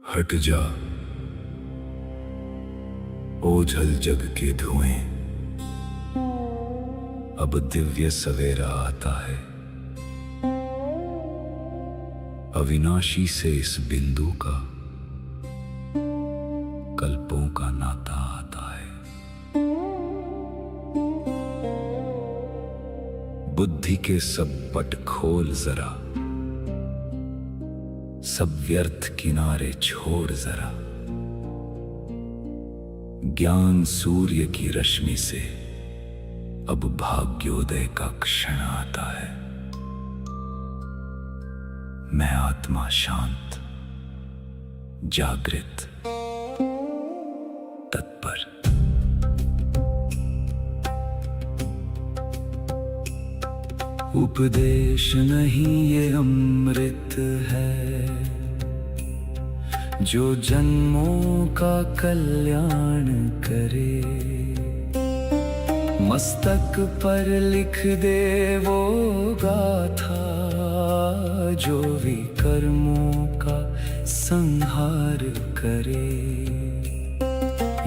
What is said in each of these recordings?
हट जा ओझल जग के धुएं, अब दिव्य सवेरा आता है। अविनाशी से इस बिंदु का कल्पों का नाता आता है। बुद्धि के सब पट खोल जरा, सब व्यर्थ किनारे छोड़ जरा। ज्ञान सूर्य की रश्मि से अब भाग्योदय का क्षण आता है। मैं आत्मा शांत, जागृत, तत्पर। उपदेश नहीं ये अमृत है, जो जन्मों का कल्याण करे। मस्तक पर लिख दे वो गाथा, जो विकर्मों का संहार करे।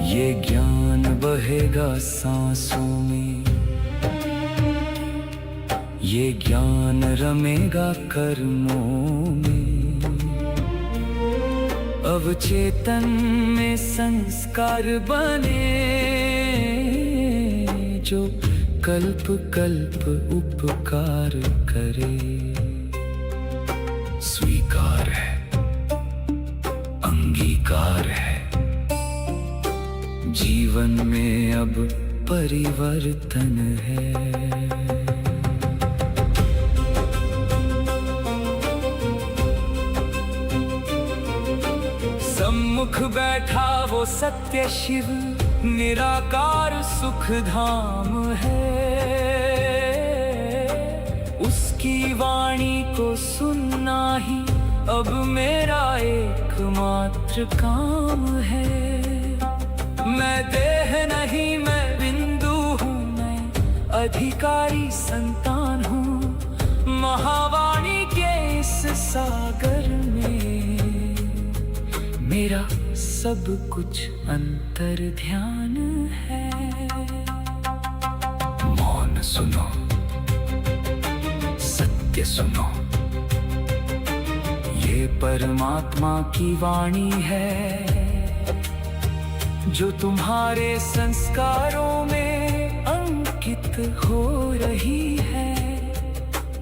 ये ज्ञान बहेगा सांसों में, ये ज्ञान रमेगा कर्मों में। अवचेतन में संस्कार बने, जो कल्प कल्प उपकार करे। स्वीकार है, अंगीकार है, जीवन में अब परिवर्तन है। सम्मुख बैठा वो सत्य शिव, निराकार सुख धाम है। उसकी वाणी को सुनना ही अब मेरा एकमात्र काम है। मैं देह नहीं, मैं बिंदु हूँ, मैं अधिकारी संतान हूँ। महावाणी के इस सागर में मेरा सब कुछ अंतर ध्यान है। मौन सुनो, सत्य सुनो, ये परमात्मा की वाणी है, जो तुम्हारे संस्कारों में अंकित हो रही है।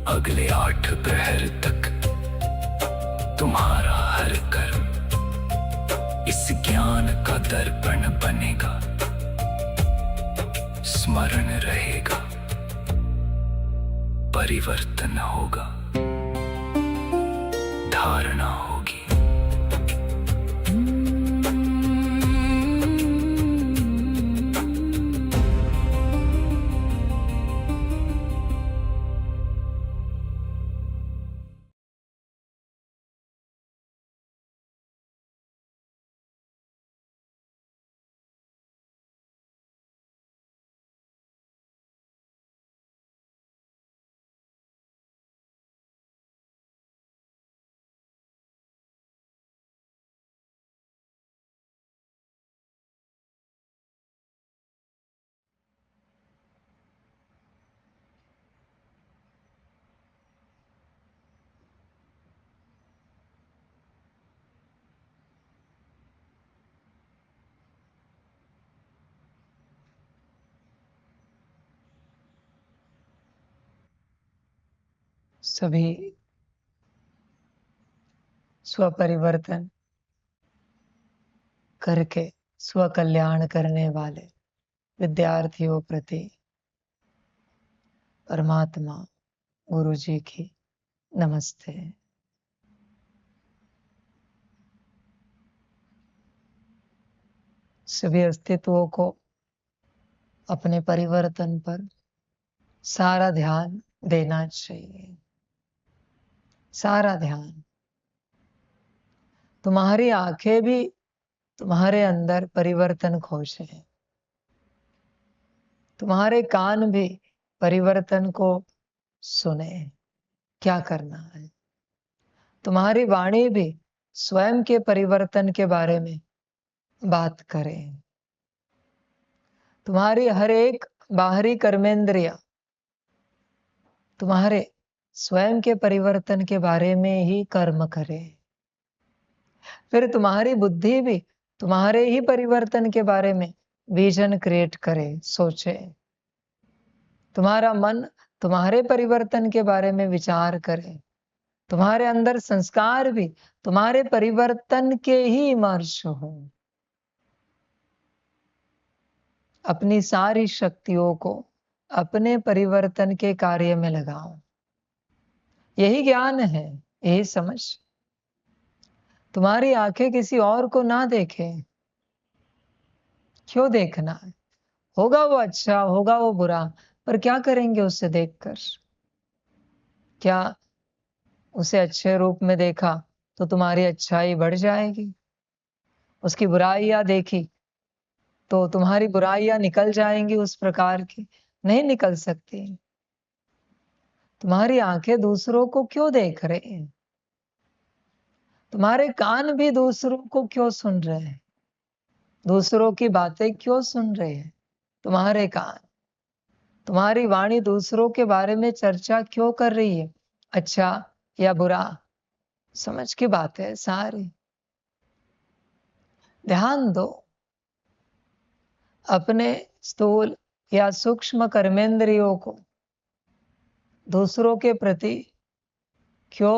अगले 8 प्रहर तक तुम्हारा हर कर्म इस ज्ञान का दर्पण बनेगा, स्मरण रहेगा, परिवर्तन होगा, धारणा होगी। सभी स्वपरिवर्तन करके स्व कल्याण करने वाले विद्यार्थियों प्रति परमात्मा गुरु जी की नमस्ते। सभी अस्तित्वों को अपने परिवर्तन पर सारा ध्यान देना चाहिए, सारा ध्यान। तुम्हारी आंखें भी तुम्हारे अंदर परिवर्तन खोजे, तुम्हारे कान भी परिवर्तन को सुने। क्या करना है? तुम्हारी वाणी भी स्वयं के परिवर्तन के बारे में बात करें। तुम्हारी हर एक बाहरी कर्मेंद्रिय तुम्हारे स्वयं के परिवर्तन के बारे में ही कर्म करे। फिर तुम्हारी बुद्धि भी तुम्हारे ही परिवर्तन के बारे में विजन क्रिएट करे, सोचे। तुम्हारा मन तुम्हारे परिवर्तन के बारे में विचार करे। तुम्हारे अंदर संस्कार भी तुम्हारे परिवर्तन के ही इमर्ज हो। अपनी सारी शक्तियों को अपने परिवर्तन के कार्य में लगाओ। यही ज्ञान है, यही समझ। तुम्हारी आंखें किसी और को ना देखें। क्यों देखना है? होगा वो अच्छा, होगा वो बुरा, पर क्या करेंगे उससे देखकर? क्या उसे अच्छे रूप में देखा तो तुम्हारी अच्छाई बढ़ जाएगी? उसकी बुराइयां देखी तो तुम्हारी बुराइयां निकल जाएंगी उस प्रकार की? नहीं निकल सकती। तुम्हारी आंखें दूसरों को क्यों देख रहे हैं? तुम्हारे कान भी दूसरों को क्यों सुन रहे हैं? दूसरों की बातें क्यों सुन रहे हैं? तुम्हारे कान। तुम्हारी वाणी दूसरों के बारे में चर्चा क्यों कर रही है, अच्छा या बुरा? समझ की बात है सारी। ध्यान दो। अपने स्थूल या सूक्ष्म कर्मेंद्रियों को दूसरों के प्रति क्यों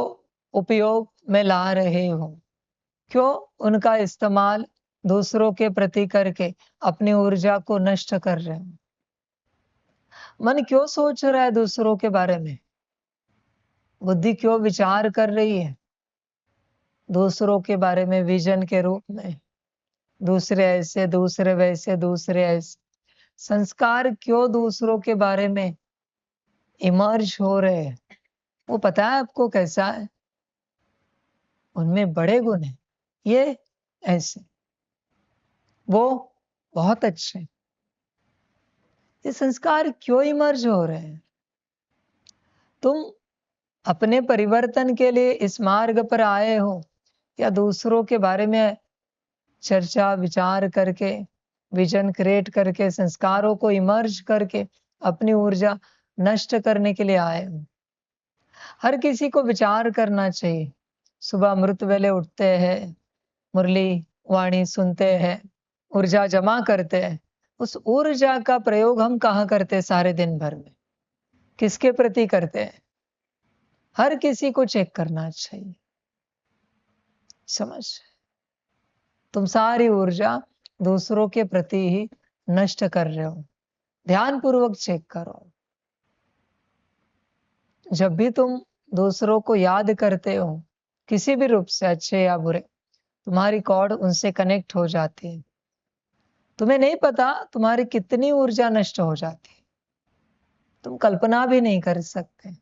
उपयोग में ला रहे हो? क्यों उनका इस्तेमाल दूसरों के प्रति करके अपनी ऊर्जा को नष्ट कर रहे हो? मन क्यों सोच रहा है दूसरों के बारे में? बुद्धि क्यों विचार कर रही है दूसरों के बारे में विजन के रूप में? दूसरे ऐसे, दूसरे वैसे, दूसरे ऐसे। संस्कार क्यों दूसरों के बारे में इमर्ज हो रहे हैं? वो पता है आपको कैसा है? उनमें बड़े गुण हैं, ये ऐसे, वो बहुत अच्छे। ये संस्कार क्यों इमर्ज हो रहे हैं? तुम अपने परिवर्तन के लिए इस मार्ग पर आए हो या दूसरों के बारे में चर्चा विचार करके, विजन क्रिएट करके, संस्कारों को इमर्ज करके अपनी ऊर्जा नष्ट करने के लिए आए हो? हर किसी को विचार करना चाहिए। सुबह अमृत वेले उठते हैं, मुरली वाणी सुनते हैं, ऊर्जा जमा करते हैं। उस ऊर्जा का प्रयोग हम कहाँ करते हैं सारे दिन भर में? किसके प्रति करते हैं? हर किसी को चेक करना चाहिए। समझ? तुम सारी ऊर्जा दूसरों के प्रति ही नष्ट कर रहे हो। ध्यान पूर्वक चेक करो। जब भी तुम दूसरों को याद करते हो, किसी भी रूप से, अच्छे या बुरे, तुम्हारी कॉर्ड उनसे कनेक्ट हो जाती है। तुम्हें नहीं पता तुम्हारी कितनी ऊर्जा नष्ट हो जाती है, तुम कल्पना भी नहीं कर सकते।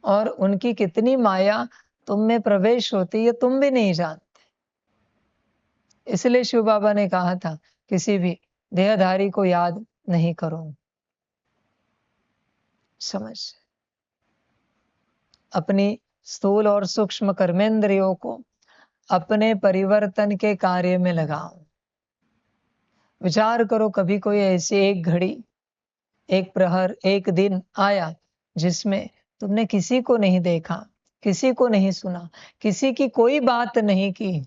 और उनकी कितनी माया तुम में प्रवेश होती है तुम भी नहीं जानते। इसलिए शिव बाबा ने कहा था, किसी भी देहधारी को याद नहीं करो। समझ? अपनी स्थूल और सूक्ष्म कर्मेंद्रियों को अपने परिवर्तन के कार्य में लगाओ। विचार करो, कभी कोई ऐसी एक घड़ी, एक प्रहर, एक दिन आया जिसमें तुमने किसी को नहीं देखा, किसी को नहीं सुना, किसी की कोई बात नहीं की?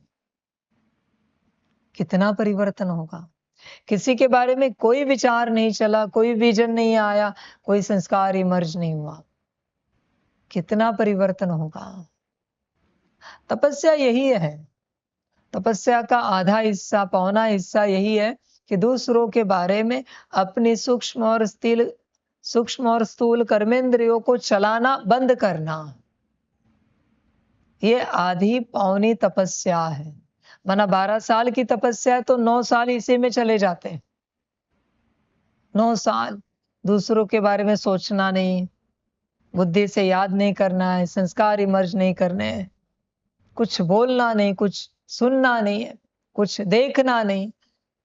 कितना परिवर्तन होगा? किसी के बारे में कोई विचार नहीं चला, कोई विजन नहीं आया, कोई संस्कार इमर्ज नहीं हुआ। कितना परिवर्तन होगा? तपस्या यही है। तपस्या का आधा हिस्सा, पौना हिस्सा यही है कि दूसरों के बारे में अपनी सूक्ष्म और स्थूल कर्मेंद्रियों को चलाना बंद करना। ये आधी पौनी तपस्या है। माना 12 साल की तपस्या है तो 9 साल इसी में चले जाते हैं। 9 साल दूसरों के बारे में सोचना नहीं, बुद्धि से याद नहीं करना है, संस्कार इमर्ज नहीं करने हैं, कुछ बोलना नहीं, कुछ सुनना नहीं है, कुछ देखना नहीं।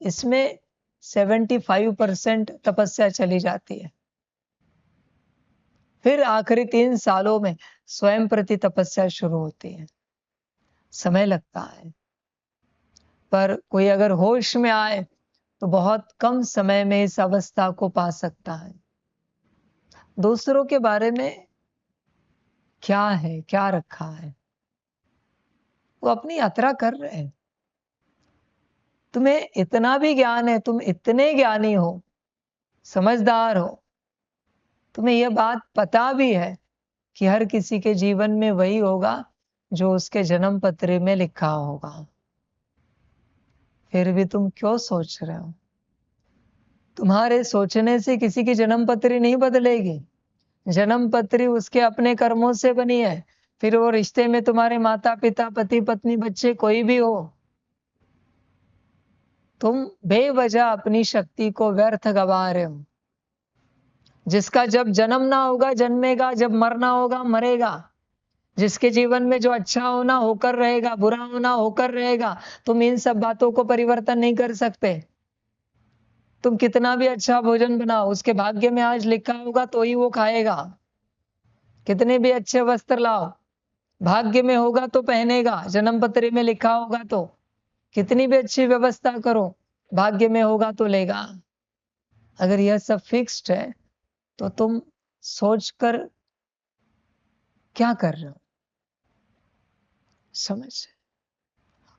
इसमें 75% तपस्या चली जाती है। फिर आखिरी 3 सालों में स्वयं प्रति तपस्या शुरू होती है। समय लगता है, पर कोई अगर होश में आए तो बहुत कम समय में इस अवस्था को पा सकता है। दूसरों के बारे में क्या है, क्या रखा है, वो अपनी यात्रा कर रहे हैं। तुम्हें इतना भी ज्ञान है, तुम इतने ज्ञानी हो, समझदार हो, तुम्हें यह बात पता भी है कि हर किसी के जीवन में वही होगा जो उसके जन्म पत्र में लिखा होगा। फिर भी तुम क्यों सोच रहे हो? तुम्हारे सोचने से किसी की जन्म पत्री नहीं बदलेगी। जन्म पत्री उसके अपने कर्मों से बनी है। फिर वो रिश्ते में तुम्हारे माता पिता, पति पत्नी, बच्चे कोई भी हो, तुम बेवजह अपनी शक्ति को व्यर्थ गवा रहे हो। जिसका जब जन्म ना होगा जन्मेगा, जब मरना होगा मरेगा। जिसके जीवन में जो अच्छा होना होकर रहेगा, बुरा होना होकर रहेगा। तुम इन सब बातों को परिवर्तन नहीं कर सकते। तुम कितना भी अच्छा भोजन बनाओ, उसके भाग्य में आज लिखा होगा तो ही वो खाएगा। कितने भी अच्छे वस्त्र लाओ, भाग्य में होगा तो पहनेगा, जन्म पत्र में लिखा होगा तो। कितनी भी अच्छी व्यवस्था करो, भाग्य में होगा तो लेगा। अगर यह सब फिक्स्ड है तो तुम सोचकर क्या कर रहे हो? समझ।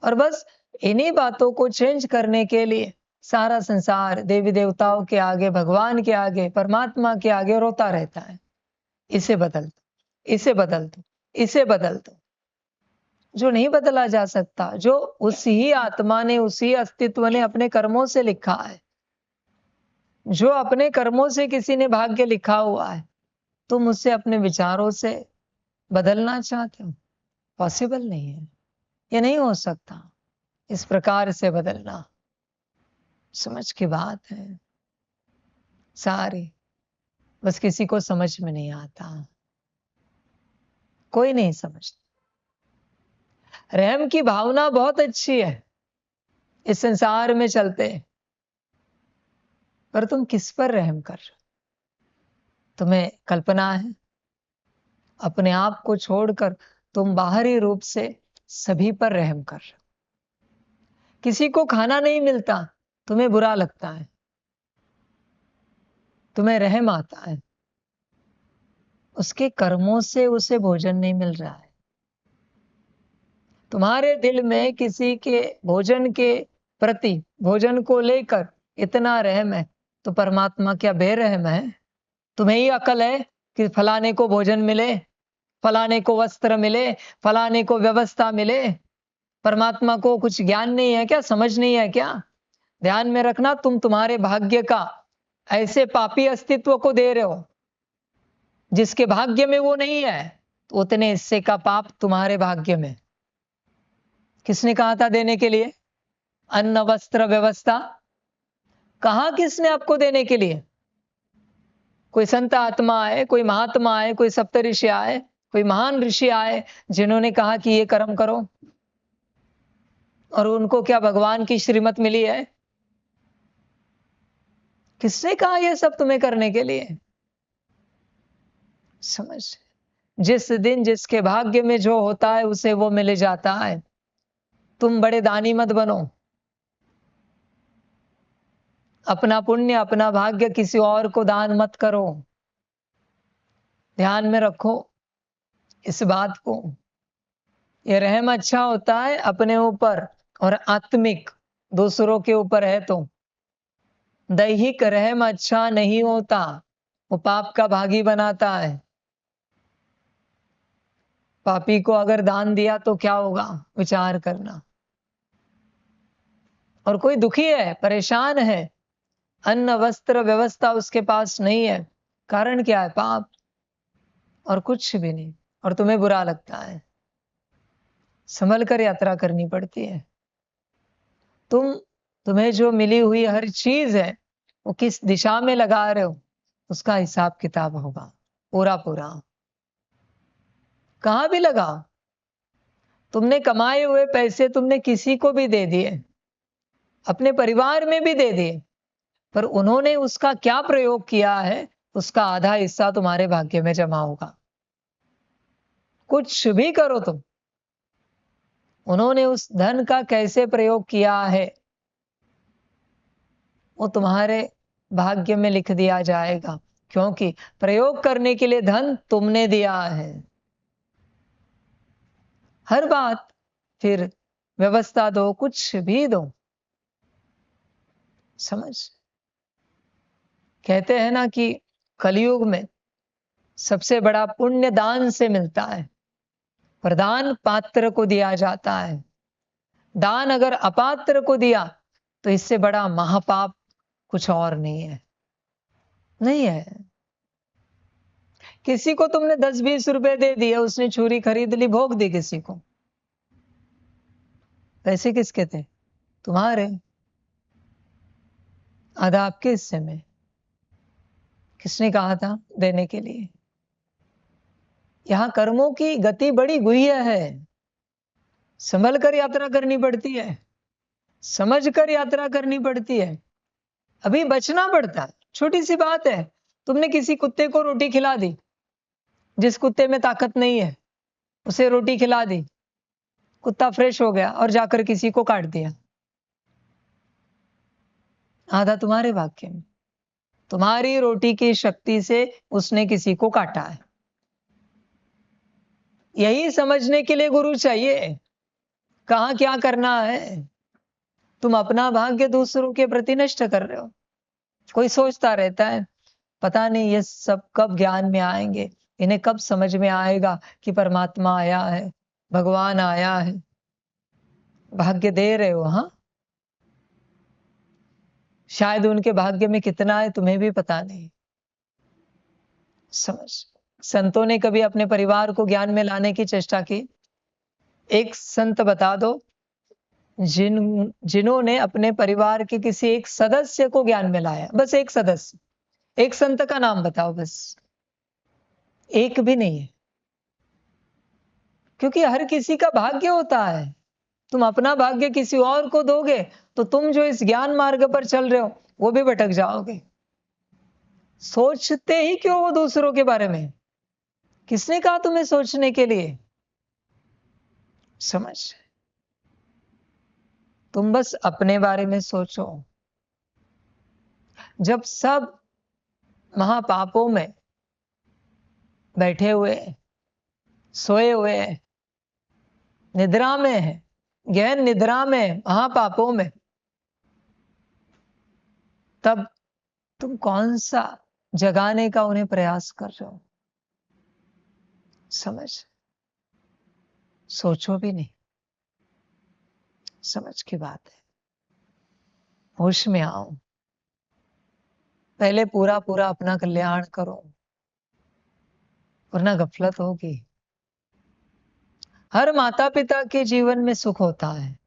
और बस इन्हीं बातों को चेंज करने के लिए सारा संसार देवी देवताओं के आगे, भगवान के आगे, परमात्मा के आगे रोता रहता है। इसे बदल दो, इसे बदल दो, इसे बदल दो। जो नहीं बदला जा सकता, जो उसी आत्मा ने, उसी अस्तित्व ने अपने कर्मों से लिखा है। जो अपने कर्मों से किसी ने भाग्य लिखा हुआ है, तुम उससे अपने विचारों से बदलना चाहते हो? पॉसिबल नहीं है, ये नहीं हो सकता इस प्रकार से बदलना। समझ की बात है सारी, बस किसी को समझ में नहीं आता, कोई नहीं समझता। रहम की भावना बहुत अच्छी है इस संसार में चलते, पर तुम किस पर रहम कर रहे हो? तुम्हें कल्पना है? अपने आप को छोड़कर तुम बाहरी रूप से सभी पर रहम कर रहे हो। किसी को खाना नहीं मिलता, तुम्हें बुरा लगता है, तुम्हें रहम आता है। उसके कर्मों से उसे भोजन नहीं मिल रहा है। तुम्हारे दिल में किसी के भोजन के प्रति, भोजन को लेकर इतना रहम है, तो परमात्मा क्या बेरहम है? तुम्हें ही अकल है कि फलाने को भोजन मिले, फलाने को वस्त्र मिले, फलाने को व्यवस्था मिले। परमात्मा को कुछ ज्ञान नहीं है क्या? समझ नहीं है क्या? ध्यान में रखना, तुम तुम्हारे भाग्य का ऐसे पापी अस्तित्व को दे रहे हो जिसके भाग्य में वो नहीं है, तो उतने हिस्से का पाप तुम्हारे भाग्य में। किसने कहा था देने के लिए? अन्न वस्त्र व्यवस्था कहा किसने आपको देने के लिए? कोई संत आत्मा आए, कोई महात्मा आए, कोई सप्तऋषि आए, कोई महान ऋषि आए जिन्होंने कहा कि ये कर्म करो? और उनको क्या भगवान की श्रीमत मिली है? किसने कहा ये सब तुम्हें करने के लिए? समझ। जिस दिन जिसके भाग्य में जो होता है उसे वो मिल जाता है। तुम बड़े दानी मत बनो। अपना पुण्य, अपना भाग्य किसी और को दान मत करो। ध्यान में रखो इस बात को। ये रहम अच्छा होता है अपने ऊपर, और आत्मिक दूसरों के ऊपर है तो। दैहिक रहम अच्छा नहीं होता, वो पाप का भागी बनाता है। पापी को अगर दान दिया तो क्या होगा, विचार करना। और कोई दुखी है, परेशान है, अन्न वस्त्र व्यवस्था उसके पास नहीं है, कारण क्या है? पाप, और कुछ भी नहीं। और तुम्हें बुरा लगता है। संभल कर यात्रा करनी पड़ती है। तुम्हें जो मिली हुई हर चीज है, वो किस दिशा में लगा रहे हो, उसका हिसाब किताब होगा पूरा पूरा। कहां भी लगाओ, तुमने कमाए हुए पैसे तुमने किसी को भी दे दिए, अपने परिवार में भी दे दिए, पर उन्होंने उसका क्या प्रयोग किया है, उसका आधा हिस्सा तुम्हारे भाग्य में जमा होगा। कुछ भी करो तुम, उन्होंने उस धन का कैसे प्रयोग किया है वो तुम्हारे भाग्य में लिख दिया जाएगा, क्योंकि प्रयोग करने के लिए धन तुमने दिया है। हर बात फिर व्यवस्था दो, कुछ भी दो, समझ। कहते हैं ना कि कलयुग में सबसे बड़ा पुण्य दान से मिलता है। प्रदान पात्र को दिया जाता है, दान अगर अपात्र को दिया तो इससे बड़ा महापाप कुछ और नहीं है। नहीं है। किसी को तुमने 10-20 रुपए दे दिए, उसने छुरी खरीद ली, भोग दी किसी को, पैसे किसके थे? तुम्हारे। आधा आपके हिस्से में। किसने कहा था देने के लिए? यहां कर्मों की गति बड़ी गुह्य है, संभल कर यात्रा करनी पड़ती है, समझ कर यात्रा करनी पड़ती है, अभी बचना पड़ता है। छोटी सी बात है, तुमने किसी कुत्ते को रोटी खिला दी, जिस कुत्ते में ताकत नहीं है उसे रोटी खिला दी, कुत्ता फ्रेश हो गया और जाकर किसी को काट दिया, आधा तुम्हारे भाग्य में। तुम्हारी रोटी की शक्ति से उसने किसी को काटा है। यही समझने के लिए गुरु चाहिए, कहां क्या करना है। तुम अपना भाग्य दूसरों के प्रति नष्ट कर रहे हो। कोई सोचता रहता है पता नहीं ये सब कब ज्ञान में आएंगे, इन्हें कब समझ में आएगा कि परमात्मा आया है, भगवान आया है। भाग्य दे रहे हो, हाँ, शायद उनके भाग्य में कितना है तुम्हें भी पता नहीं। समझ। संतों ने कभी अपने परिवार को ज्ञान में लाने की चेष्टा की? एक संत बता दो जिन्होंने अपने परिवार के किसी एक सदस्य को ज्ञान में लाया, बस एक सदस्य, एक संत का नाम बताओ, बस एक भी नहीं है। क्योंकि हर किसी का भाग्य होता है। तुम अपना भाग्य किसी और को दोगे तो तुम जो इस ज्ञान मार्ग पर चल रहे हो वो भी भटक जाओगे। सोचते ही क्यों वो दूसरों के बारे में? किसने कहा तुम्हें सोचने के लिए? समझ। तुम बस अपने बारे में सोचो। जब सब महापापों में बैठे हुए, सोए हुए, निद्रा में है, गहन निद्रा में, महापापों में, तब तुम कौन सा जगाने का उन्हें प्रयास कर रहे हो? समझ। सोचो भी नहीं। समझ की बात है। होश में आओ। पहले पूरा पूरा अपना कल्याण करो, वरना गफलत होगी। हर माता पिता के जीवन में सुख होता है,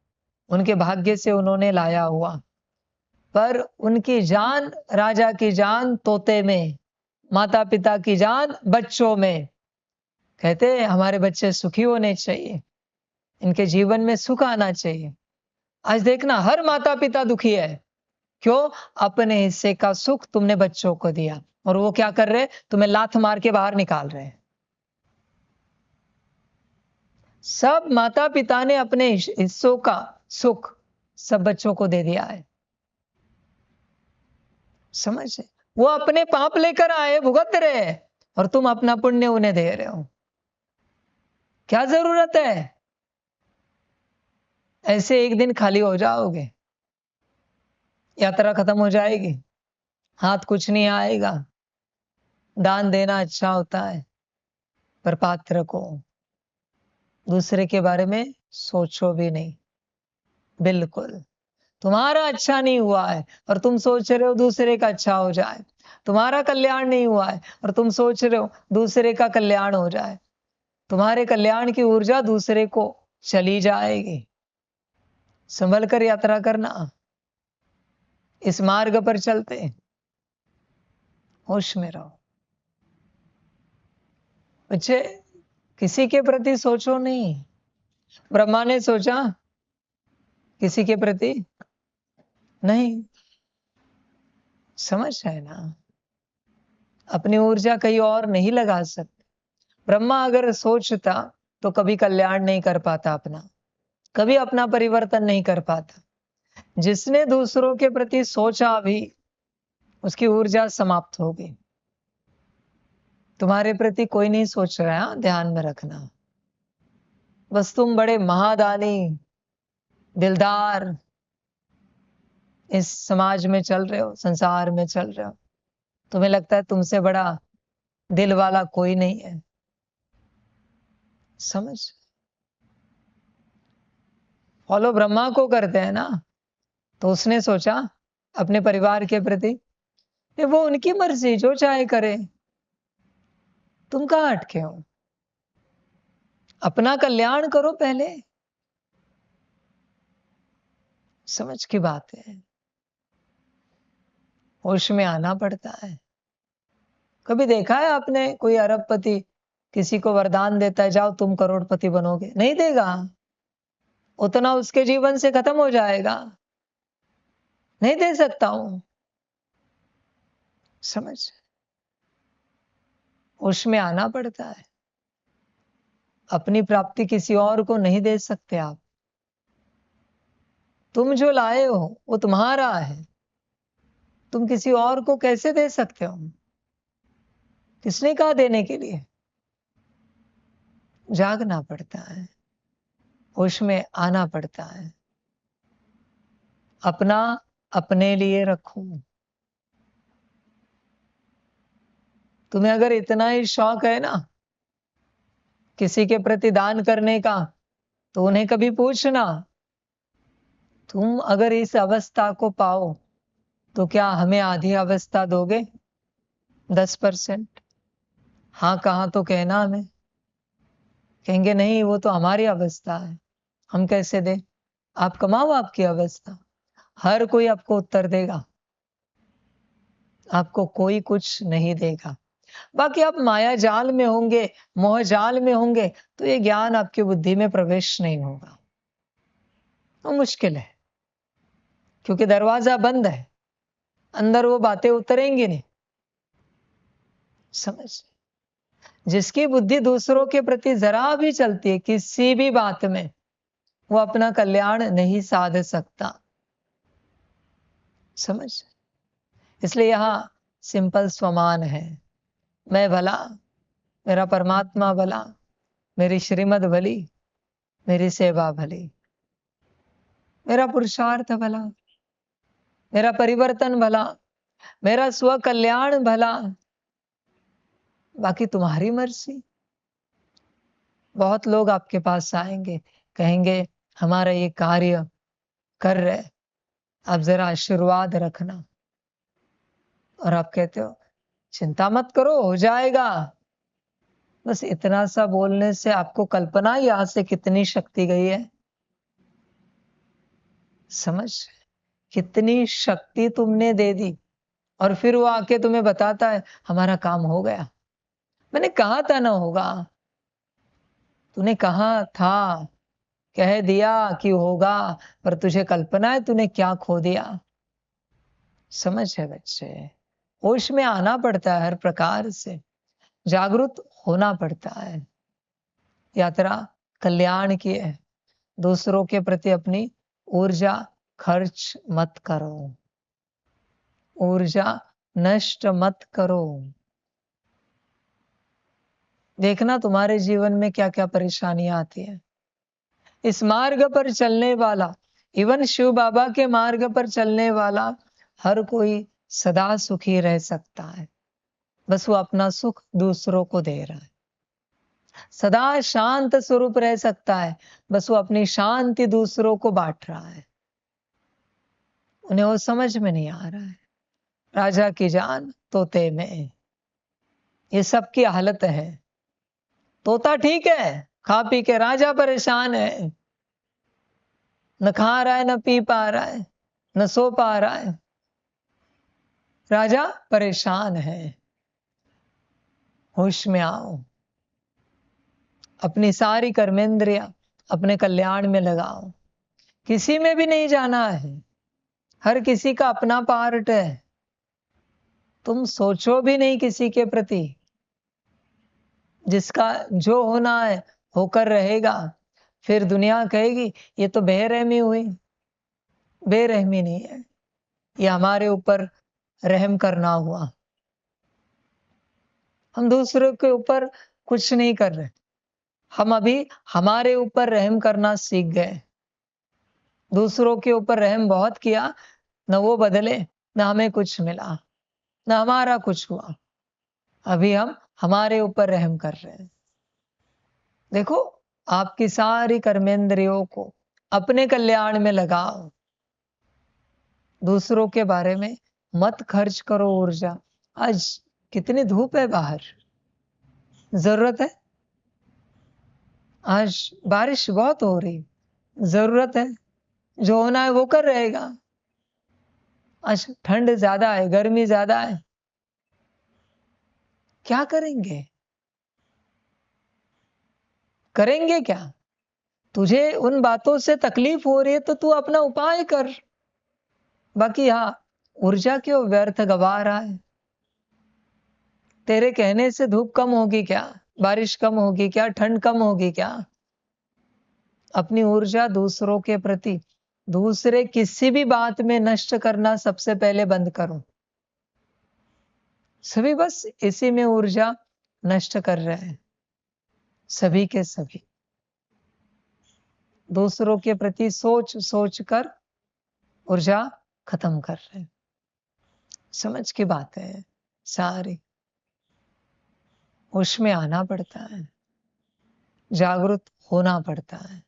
उनके भाग्य से उन्होंने लाया हुआ, पर उनकी जान, राजा की जान तोते में, माता पिता की जान बच्चों में। कहते हैं हमारे बच्चे सुखी होने चाहिए, इनके जीवन में सुख आना चाहिए। आज देखना हर माता पिता दुखी है। क्यों? अपने हिस्से का सुख तुमने बच्चों को दिया और वो क्या कर रहे? तुम्हें लात मार के बाहर निकाल रहे हैं। सब माता पिता ने अपने हिस्सों का सुख सब बच्चों को दे दिया है। समझ। वो अपने पाप लेकर आए, भुगत रहे हैं, और तुम अपना पुण्य उन्हें दे रहे हो। क्या जरूरत है? ऐसे एक दिन खाली हो जाओगे, यात्रा खत्म हो जाएगी, हाथ कुछ नहीं आएगा। दान देना अच्छा होता है, पर पात्र को, दूसरे के बारे में सोचो भी नहीं। बिल्कुल। तुम्हारा अच्छा नहीं हुआ है और तुम सोच रहे हो दूसरे का अच्छा हो जाए। तुम्हारा कल्याण नहीं हुआ है और तुम सोच रहे हो दूसरे का कल्याण हो जाए। तुम्हारे कल्याण की ऊर्जा दूसरे को चली जाएगी। संभल कर यात्रा करना। इस मार्ग पर चलते होश में रहो। बच्चे, किसी के प्रति सोचो नहीं। ब्रह्मा ने सोचा किसी के प्रति नहीं। समझ है ना? अपनी ऊर्जा कहीं और नहीं लगा सकते। ब्रह्मा अगर सोचता तो कभी कल्याण नहीं कर पाता अपना। कभी अपना परिवर्तन नहीं कर पाता। जिसने दूसरों के प्रति सोचा भी, उसकी ऊर्जा समाप्त हो गई। तुम्हारे प्रति कोई नहीं सोच रहा है, ध्यान में रखना। बस तुम बड़े महादानी, दिलदार इस समाज में चल रहे हो, संसार में चल रहे हो। तुम्हें लगता है तुमसे बड़ा दिल वाला कोई नहीं है। समझ? फॉलो ब्रह्मा को करते हैं ना, तो उसने सोचा अपने परिवार के प्रति, वो उनकी मर्जी, जो चाहे करे, तुम कहां अटके हो? अपना कल्याण करो पहले। समझ की बात है। होश में आना पड़ता है। कभी देखा है आपने कोई अरबपति किसी को वरदान देता है, जाओ तुम करोड़पति बनोगे? नहीं देगा। उतना उसके जीवन से खत्म हो जाएगा। नहीं दे सकता हूं। समझ? होश में आना पड़ता है। अपनी प्राप्ति किसी और को नहीं दे सकते आप। तुम जो लाए हो वो तुम्हारा है। तुम किसी और को कैसे दे सकते हो? किसने कहा देने के लिए? जागना पड़ता है, होश में आना पड़ता है। अपना अपने लिए रखो। तुम्हें अगर इतना ही शौक है ना किसी के प्रति दान करने का, तो उन्हें कभी पूछना, तुम अगर इस अवस्था को पाओ तो क्या हमें आधी अवस्था दोगे? 10%? हाँ कहा तो कहना हमें। कहेंगे नहीं, वो तो हमारी अवस्था है, हम कैसे दे? आप कमाओ आपकी अवस्था। हर कोई आपको उत्तर देगा, आपको कोई कुछ नहीं देगा। बाकी आप माया जाल में होंगे, मोह जाल में होंगे, तो ये ज्ञान आपकी बुद्धि में प्रवेश नहीं होगा। तो मुश्किल है, क्योंकि दरवाजा बंद है, अंदर वो बातें उतरेंगी नहीं। समझ? जिसकी बुद्धि दूसरों के प्रति जरा भी चलती है किसी भी बात में, वो अपना कल्याण नहीं साध सकता। समझ? इसलिए यहां सिंपल स्वमान है। मैं भला, मेरा परमात्मा भला, मेरी श्रीमत भली, मेरी सेवा भली, मेरा पुरुषार्थ भला, मेरा परिवर्तन भला, मेरा स्व कल्याण भला, बाकी तुम्हारी मर्जी। बहुत लोग आपके पास आएंगे, कहेंगे हमारा ये कार्य कर रहे, आप जरा आशीर्वाद रखना। और आप कहते हो चिंता मत करो, हो जाएगा। बस इतना सा बोलने से आपको कल्पना यहां से कितनी शक्ति गई है। समझ? कितनी शक्ति तुमने दे दी, और फिर वो आके तुम्हें बताता है हमारा काम हो गया। मैंने कहा था ना होगा, तूने कहा था, कह दिया कि होगा, पर तुझे कल्पना है तूने क्या खो दिया। समझ है बच्चे? होश में आना पड़ता है, हर प्रकार से जागरूक होना पड़ता है। यात्रा कल्याण की है। दूसरों के प्रति अपनी ऊर्जा खर्च मत करो, ऊर्जा नष्ट मत करो। देखना तुम्हारे जीवन में क्या क्या परेशानियां आती है। इस मार्ग पर चलने वाला, इवन शिव बाबा के मार्ग पर चलने वाला हर कोई सदा सुखी रह सकता है। बस वो अपना सुख दूसरों को दे रहा है। सदा शांत स्वरूप रह सकता है, बस वो अपनी शांति दूसरों को बांट रहा है। उन्हें वो समझ में नहीं आ रहा है। राजा की जान तोते में, ये सबकी हालत है। तोता ठीक है, खा पी के, राजा परेशान है, न खा रहा है, न पी पा रहा है, न सो पा रहा है। राजा परेशान है। होश में आओ, अपनी सारी कर्मेंद्रियां अपने कल्याण में लगाओ। किसी में भी नहीं जाना है, हर किसी का अपना पार्ट है। तुम सोचो भी नहीं किसी के प्रति। जिसका जो होना है होकर रहेगा। फिर दुनिया कहेगी ये तो बेरहमी हुई। बेरहमी नहीं है, ये हमारे ऊपर रहम करना हुआ। हम दूसरों के ऊपर कुछ नहीं कर रहे, हम अभी हमारे ऊपर रहम करना सीख गए। दूसरों के ऊपर रहम बहुत किया, न वो बदले, न हमें कुछ मिला, न हमारा कुछ हुआ। अभी हम हमारे ऊपर रहम कर रहे हैं। देखो, आपकी सारी कर्मेंद्रियों को अपने कल्याण में लगाओ। दूसरों के बारे में मत खर्च करो ऊर्जा। आज कितनी धूप है बाहर, जरूरत है? आज बारिश बहुत हो रही, जरूरत है? जो होना है वो कर रहेगा। आज ठंड ज्यादा है, गर्मी ज्यादा है, क्या करेंगे? करेंगे क्या? तुझे उन बातों से तकलीफ हो रही है तो तू अपना उपाय कर। बाकी हाँ, ऊर्जा क्यों व्यर्थ गवा रहा है? तेरे कहने से धूप कम होगी क्या? बारिश कम होगी क्या? ठंड कम होगी क्या? अपनी ऊर्जा दूसरों के प्रति, दूसरे किसी भी बात में नष्ट करना सबसे पहले बंद करो। सभी बस इसी में ऊर्जा नष्ट कर रहे हैं, सभी के सभी। दूसरों के प्रति सोच सोच कर ऊर्जा खत्म कर रहे हैं। समझ की बात है सारी। होश में आना पड़ता है, जागरूक होना पड़ता है।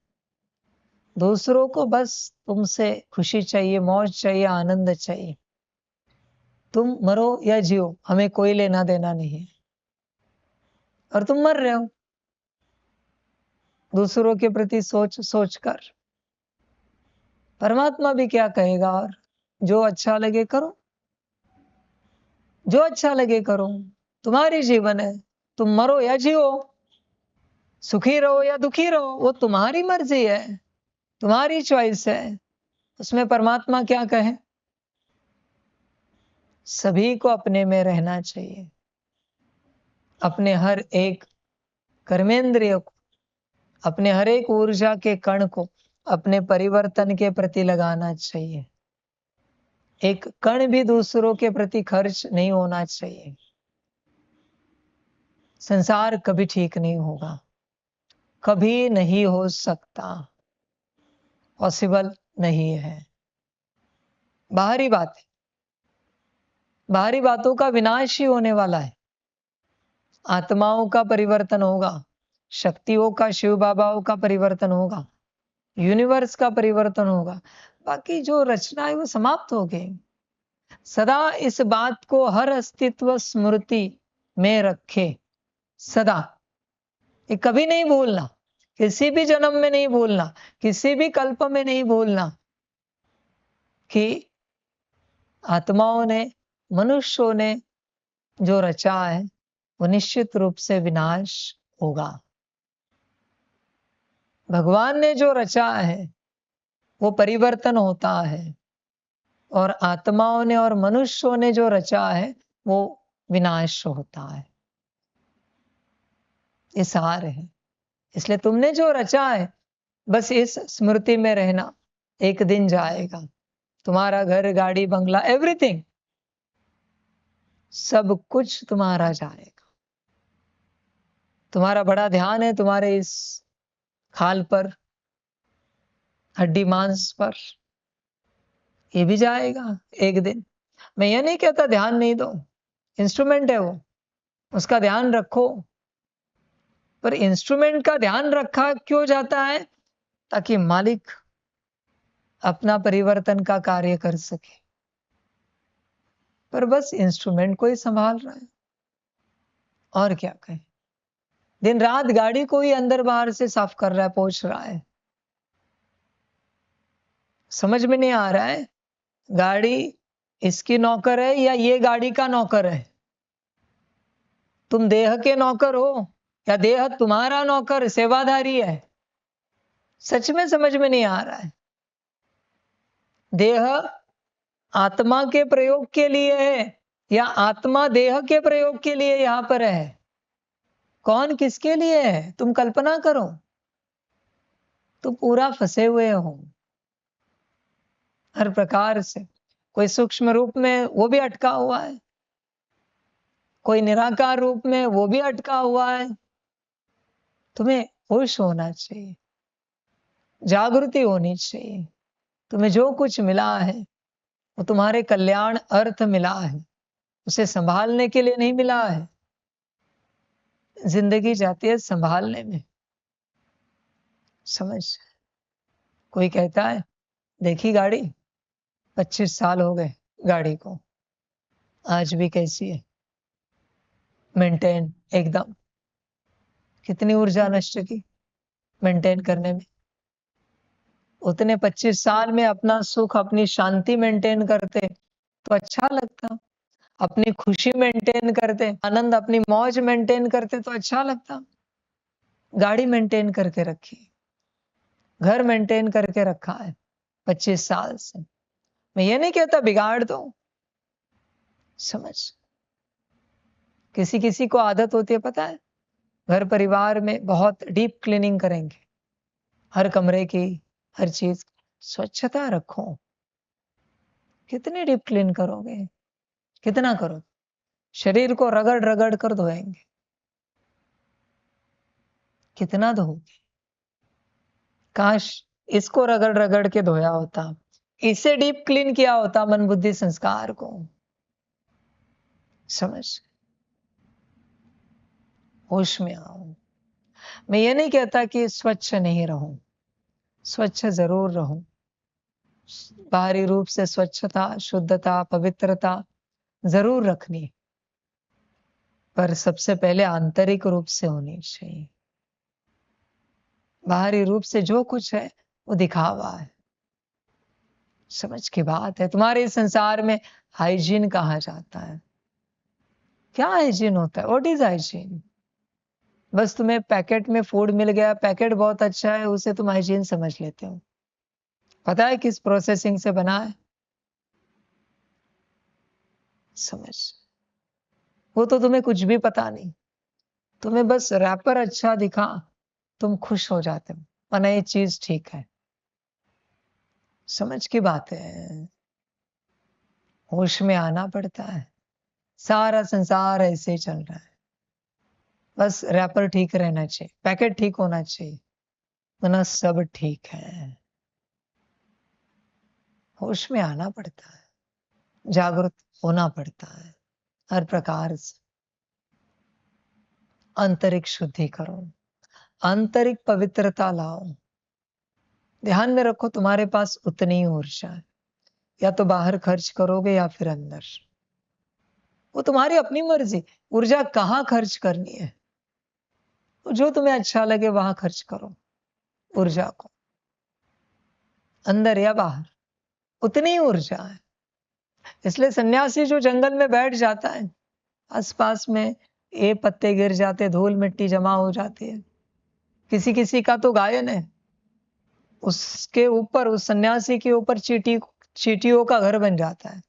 दूसरों को बस तुमसे खुशी चाहिए, मौज चाहिए, आनंद चाहिए। तुम मरो या जियो, हमें कोई लेना देना नहीं है। और तुम मर रहे हो दूसरों के प्रति सोच सोच कर। परमात्मा भी क्या कहेगा? और जो अच्छा लगे करो, जो अच्छा लगे करो। तुम्हारी जीवन है, तुम मरो या जियो, सुखी रहो या दुखी रहो, वो तुम्हारी मर्जी है, तुम्हारी चॉइस है। उसमें परमात्मा क्या कहे? सभी को अपने में रहना चाहिए, अपने हर एक कर्मेंद्रिय को, अपने हर एक ऊर्जा के कण को अपने परिवर्तन के प्रति लगाना चाहिए। एक कण भी दूसरों के प्रति खर्च नहीं होना चाहिए। संसार कभी ठीक नहीं होगा, कभी नहीं हो सकता, पॉसिबल नहीं है। बाहरी बातें, बाहरी बातों का विनाश ही होने वाला है। आत्माओं का परिवर्तन होगा, शक्तियों का, शिव बाबाओं का परिवर्तन होगा, यूनिवर्स का परिवर्तन होगा। बाकी जो रचना है वो समाप्त हो गई। सदा इस बात को हर अस्तित्व स्मृति में रखे, सदा। ये कभी नहीं भूलना, किसी भी जन्म में नहीं भूलना, किसी भी कल्प में नहीं भूलना कि आत्माओं ने, मनुष्यों ने जो रचा है वो निश्चित रूप से विनाश होगा। भगवान ने जो रचा है वो परिवर्तन होता है, और आत्माओं ने और मनुष्यों ने जो रचा है वो विनाश होता है। ये सार है। इसलिए तुमने जो रचा है बस इस स्मृति में रहना, एक दिन जाएगा। तुम्हारा घर, गाड़ी, बंगला, एवरीथिंग, सब कुछ तुम्हारा जाएगा। तुम्हारा बड़ा ध्यान है तुम्हारे इस खाल पर, हड्डी मांस पर, ये भी जाएगा एक दिन। मैं ये नहीं कहता ध्यान नहीं दो, इंस्ट्रूमेंट है वो, उसका ध्यान रखो। पर इंस्ट्रूमेंट का ध्यान रखा क्यों जाता है? ताकि मालिक अपना परिवर्तन का कार्य कर सके। पर बस इंस्ट्रूमेंट को ही संभाल रहा है, और क्या कहे? दिन रात गाड़ी को ही अंदर बाहर से साफ कर रहा है, पोंछ रहा है। समझ में नहीं आ रहा है, गाड़ी इसकी नौकर है या ये गाड़ी का नौकर है? तुम देह के नौकर हो या देह तुम्हारा नौकर, सेवाधारी है? सच में समझ में नहीं आ रहा है। देह आत्मा के प्रयोग के लिए है या आत्मा देह के प्रयोग के लिए यहां पर है? कौन किसके लिए है? तुम कल्पना करो। तो पूरा फंसे हुए हो हर प्रकार से। कोई सूक्ष्म रूप में वो भी अटका हुआ है, कोई निराकार रूप में वो भी अटका हुआ है। तुम्हें होश होना चाहिए, जागृति होनी चाहिए। तुम्हें जो कुछ मिला है वो तुम्हारे कल्याण अर्थ मिला है, उसे संभालने के लिए नहीं मिला है। जिंदगी जाती है संभालने में। समझ। कोई कहता है देखी गाड़ी, 25 साल हो गए गाड़ी को, आज भी कैसी है, मेंटेन एकदम। कितनी ऊर्जा नष्ट की मेंटेन करने में। उतने 25 साल में अपना सुख, अपनी शांति मेंटेन करते तो अच्छा लगता। अपनी खुशी मेंटेन करते, आनंद, अपनी मौज मेंटेन करते तो अच्छा लगता। गाड़ी मेंटेन करके रखी, घर मेंटेन करके रखा है 25 साल से। मैं ये नहीं कहता बिगाड़ दो। समझ। किसी किसी को आदत होती है, पता है, घर परिवार में बहुत डीप क्लीनिंग करेंगे, हर कमरे की, हर चीज। स्वच्छता रखो। कितनी डीप क्लीन करोगे, कितना करो। शरीर को रगड़ रगड़ कर धोएंगे, कितना धोगे। काश इसको रगड़ रगड़ के धोया होता, इसे डीप क्लीन किया होता मन बुद्धि संस्कार को। समझ। होश में आओ। मैं ये नहीं कहता कि स्वच्छ नहीं रहूं, स्वच्छ जरूर रहूं। बाहरी रूप से स्वच्छता, शुद्धता, पवित्रता जरूर रखनी, पर सबसे पहले आंतरिक रूप से होनी चाहिए। बाहरी रूप से जो कुछ है वो दिखावा है। समझ की बात है। तुम्हारे इस संसार में हाइजीन कहा जाता है। क्या हाइजीन होता है? What is hygiene? बस तुम्हें पैकेट में फूड मिल गया, पैकेट बहुत अच्छा है, उसे तुम हाइजीन समझ लेते हो। पता है किस प्रोसेसिंग से बना है? समझ। वो तो तुम्हें कुछ भी पता नहीं। तुम्हें बस रैपर अच्छा दिखा, तुम खुश हो जाते हो, माना ये चीज ठीक है। समझ की बात है। होश में आना पड़ता है। सारा संसार ऐसे चल रहा है, बस रैपर ठीक रहना चाहिए, पैकेट ठीक होना चाहिए, वरना सब ठीक है। होश में आना पड़ता है, जागरूक होना पड़ता है हर प्रकार से। आंतरिक शुद्धि करो, आंतरिक पवित्रता लाओ। ध्यान में रखो तुम्हारे पास उतनी ही ऊर्जा है, या तो बाहर खर्च करोगे या फिर अंदर। वो तुम्हारी अपनी मर्जी, ऊर्जा कहाँ खर्च करनी है, जो तुम्हें अच्छा लगे वहां खर्च करो ऊर्जा को, अंदर या बाहर, उतनी ही ऊर्जा है। इसलिए सन्यासी जो जंगल में बैठ जाता है, आसपास में ये पत्ते गिर जाते, धूल मिट्टी जमा हो जाती है, किसी किसी का तो गायन है, उसके ऊपर, उस सन्यासी के ऊपर चींटियों का घर बन जाता है।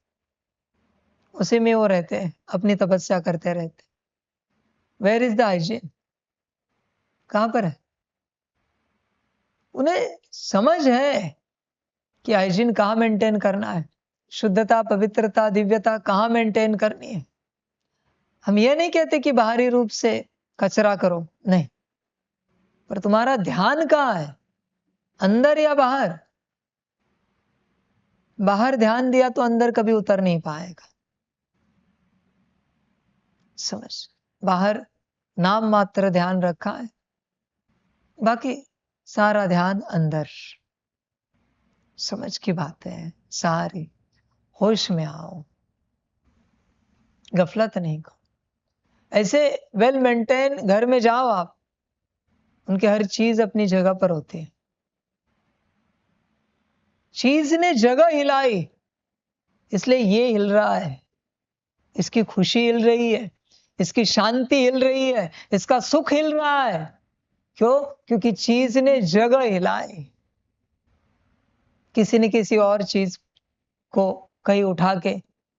उसी में वो रहते हैं, अपनी तपस्या करते रहते। Where is the hygiene? कहां पर है? उन्हें समझ है कि हाइजीन कहां मेंटेन करना है, शुद्धता, पवित्रता, दिव्यता कहां मेंटेन करनी है। हम ये नहीं कहते कि बाहरी रूप से कचरा करो, नहीं, पर तुम्हारा ध्यान कहां है, अंदर या बाहर? बाहर ध्यान दिया तो अंदर कभी उतर नहीं पाएगा। समझ। बाहर नाम मात्र ध्यान रखा है, बाकी सारा ध्यान अंदर। समझ की बात है सारी। होश में आओ, गफलत नहीं करो। ऐसे वेल मेंटेन घर में जाओ आप, उनके हर चीज अपनी जगह पर होती है। चीज ने जगह हिलाई, इसलिए ये हिल रहा है, इसकी खुशी हिल रही है, इसकी शांति हिल रही है, इसका सुख हिल रहा है। क्यों? क्योंकि चीज ने जगह हिलाई। किसी ने किसी और चीज को कहीं उठा के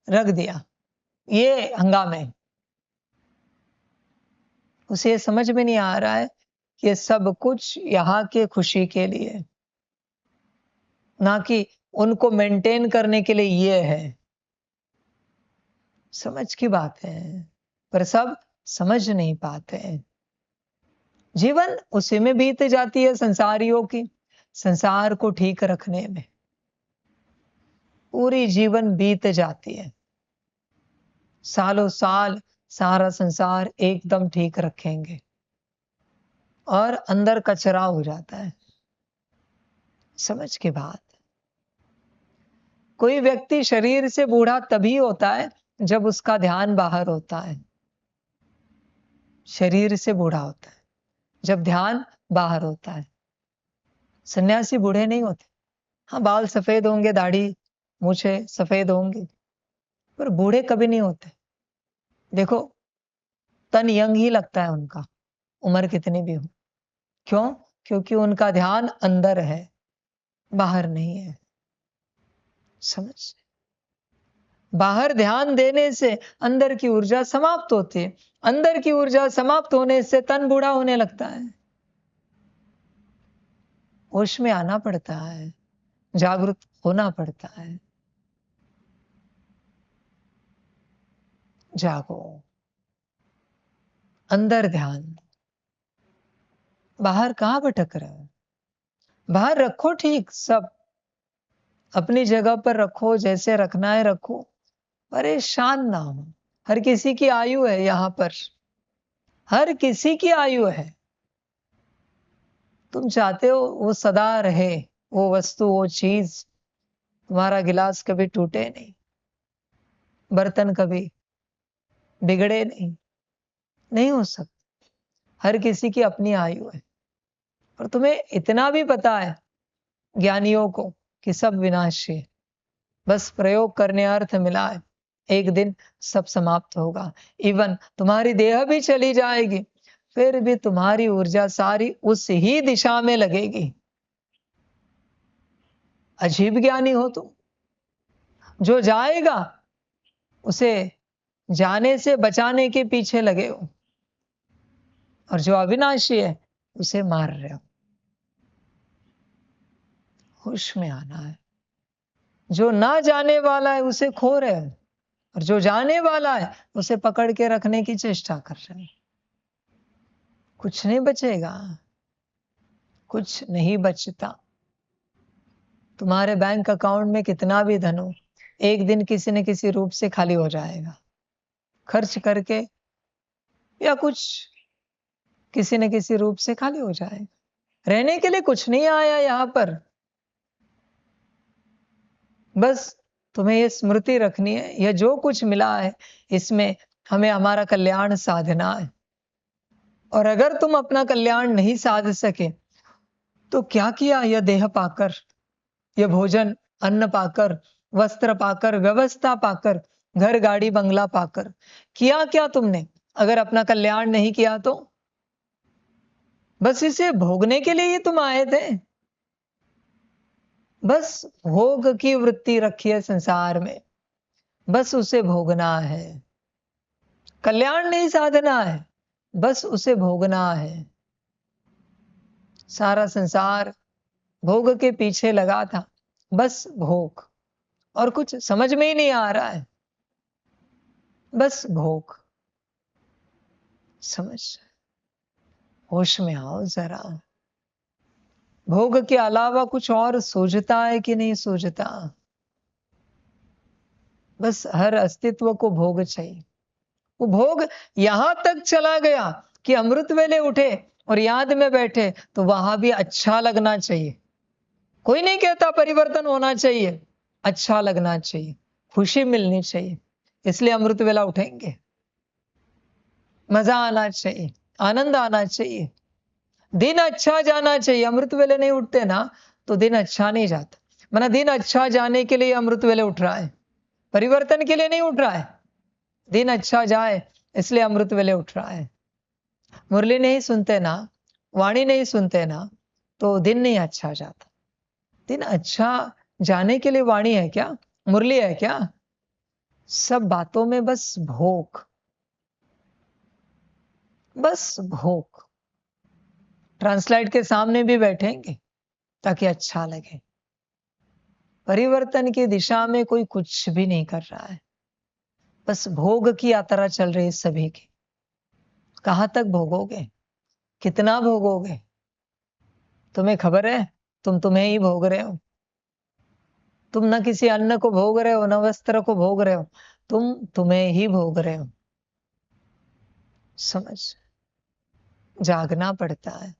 रख दिया, ये हंगामे। उसे समझ में नहीं आ रहा है कि ये सब कुछ यहाँ के खुशी के लिए। ना कि उनको मेंटेन करने के लिए ये है। समझ की बात है, पर सब समझ नहीं पाते हैं। जीवन उसी में बीत जाती है संसारियों की, संसार को ठीक रखने में पूरी जीवन बीत जाती है। सालों साल सारा संसार एकदम ठीक रखेंगे और अंदर कचरा हो जाता है। समझ की बात। कोई व्यक्ति शरीर से बूढ़ा तभी होता है जब उसका ध्यान बाहर होता है। शरीर से बूढ़ा होता है जब ध्यान बाहर होता है। सन्यासी बूढ़े नहीं होते। हाँ, बाल सफेद होंगे, दाढ़ी मूछे सफेद होंगे, पर बूढ़े कभी नहीं होते। देखो, तन यंग ही लगता है उनका, उम्र कितनी भी हो। क्यों? क्योंकि उनका ध्यान अंदर है, बाहर नहीं है। समझ? बाहर ध्यान देने से अंदर की ऊर्जा समाप्त होती है। अंदर की ऊर्जा समाप्त होने से तन बूढ़ा होने लगता है। होश में आना पड़ता है, जागरूक होना पड़ता है। जागो, अंदर ध्यान। बाहर कहां भटक रहे हो? बाहर रखो ठीक, सब अपनी जगह पर रखो, जैसे रखना है रखो, परेशान ना हो। हर किसी की आयु है यहां पर, हर किसी की आयु है। तुम चाहते हो वो सदा रहे, वो वस्तु, वो चीज। तुम्हारा गिलास कभी टूटे नहीं, बर्तन कभी बिगड़े नहीं, नहीं हो सकता। हर किसी की अपनी आयु है। और तुम्हें इतना भी पता है ज्ञानियों को कि सब विनाशी है, बस प्रयोग करने अर्थ मिला है। एक दिन सब समाप्त होगा। इवन तुम्हारी देह भी चली जाएगी, फिर भी तुम्हारी ऊर्जा सारी उस ही दिशा में लगेगी। अजीब ज्ञानी हो तुम। जो जाएगा उसे जाने से बचाने के पीछे लगे हो, और जो अविनाशी है उसे मार रहे हो। होश में आना है। जो ना जाने वाला है उसे खो रहे हो, और जो जाने वाला है उसे पकड़ के रखने की चेष्टा कर रहे हैं। कुछ नहीं बचेगा, कुछ नहीं बचता। तुम्हारे बैंक अकाउंट में कितना भी धन हो, एक दिन किसी न किसी रूप से खाली हो जाएगा। खर्च करके या कुछ किसी न किसी रूप से खाली हो जाएगा। रहने के लिए कुछ नहीं आया यहां पर। बस तुम्हें ये स्मृति रखनी है, यह जो कुछ मिला है इसमें हमें हमारा कल्याण साधना है। और अगर तुम अपना कल्याण नहीं साध सके तो क्या किया यह देह पाकर, यह भोजन अन्न पाकर, वस्त्र पाकर, व्यवस्था पाकर, घर गाड़ी बंगला पाकर, किया क्या तुमने? अगर अपना कल्याण नहीं किया तो बस इसे भोगने के लिए ही तुम आए थे। बस भोग की वृत्ति रखी है संसार में, बस उसे भोगना है। कल्याण नहीं साधना है, बस उसे भोगना है। सारा संसार भोग के पीछे लगा था, बस भोग, और कुछ समझ में ही नहीं आ रहा है। बस भोग। समझ, होश में आओ जरा। भोग के अलावा कुछ और सूझता है कि नहीं सूझता? बस हर अस्तित्व को भोग चाहिए। वो भोग यहां तक चला गया कि अमृत वेले उठे और याद में बैठे तो वहां भी अच्छा लगना चाहिए। कोई नहीं कहता परिवर्तन होना चाहिए, अच्छा लगना चाहिए, खुशी मिलनी चाहिए। इसलिए अमृत वेला उठेंगे, मजा आना चाहिए, आनंद आना चाहिए, दिन अच्छा जाना चाहिए। अमृत वेले नहीं उठते ना तो दिन अच्छा नहीं जाता। मना दिन अच्छा जाने के लिए अमृत वेले उठ रहा है, परिवर्तन के लिए नहीं उठ रहा है। दिन अच्छा जाए इसलिए अमृत वेले उठ रहा है। मुरली नहीं सुनते ना, वाणी नहीं सुनते ना, तो दिन नहीं अच्छा जाता। दिन अच्छा जाने के लिए वाणी है क्या, मुरली है क्या? सब बातों में बस भोग, बस भोग। ट्रांसलाइट के सामने भी बैठेंगे ताकि अच्छा लगे। परिवर्तन की दिशा में कोई कुछ भी नहीं कर रहा है, बस भोग की यात्रा चल रही है सभी की। कहां तक भोगोगे, कितना भोगोगे? तुम्हें खबर है, तुम तुम्हें ही भोग रहे हो। तुम न किसी अन्न को भोग रहे हो, न वस्त्र को भोग रहे हो, तुम तुम्हें ही भोग रहे हो। समझ, जागना पड़ता है,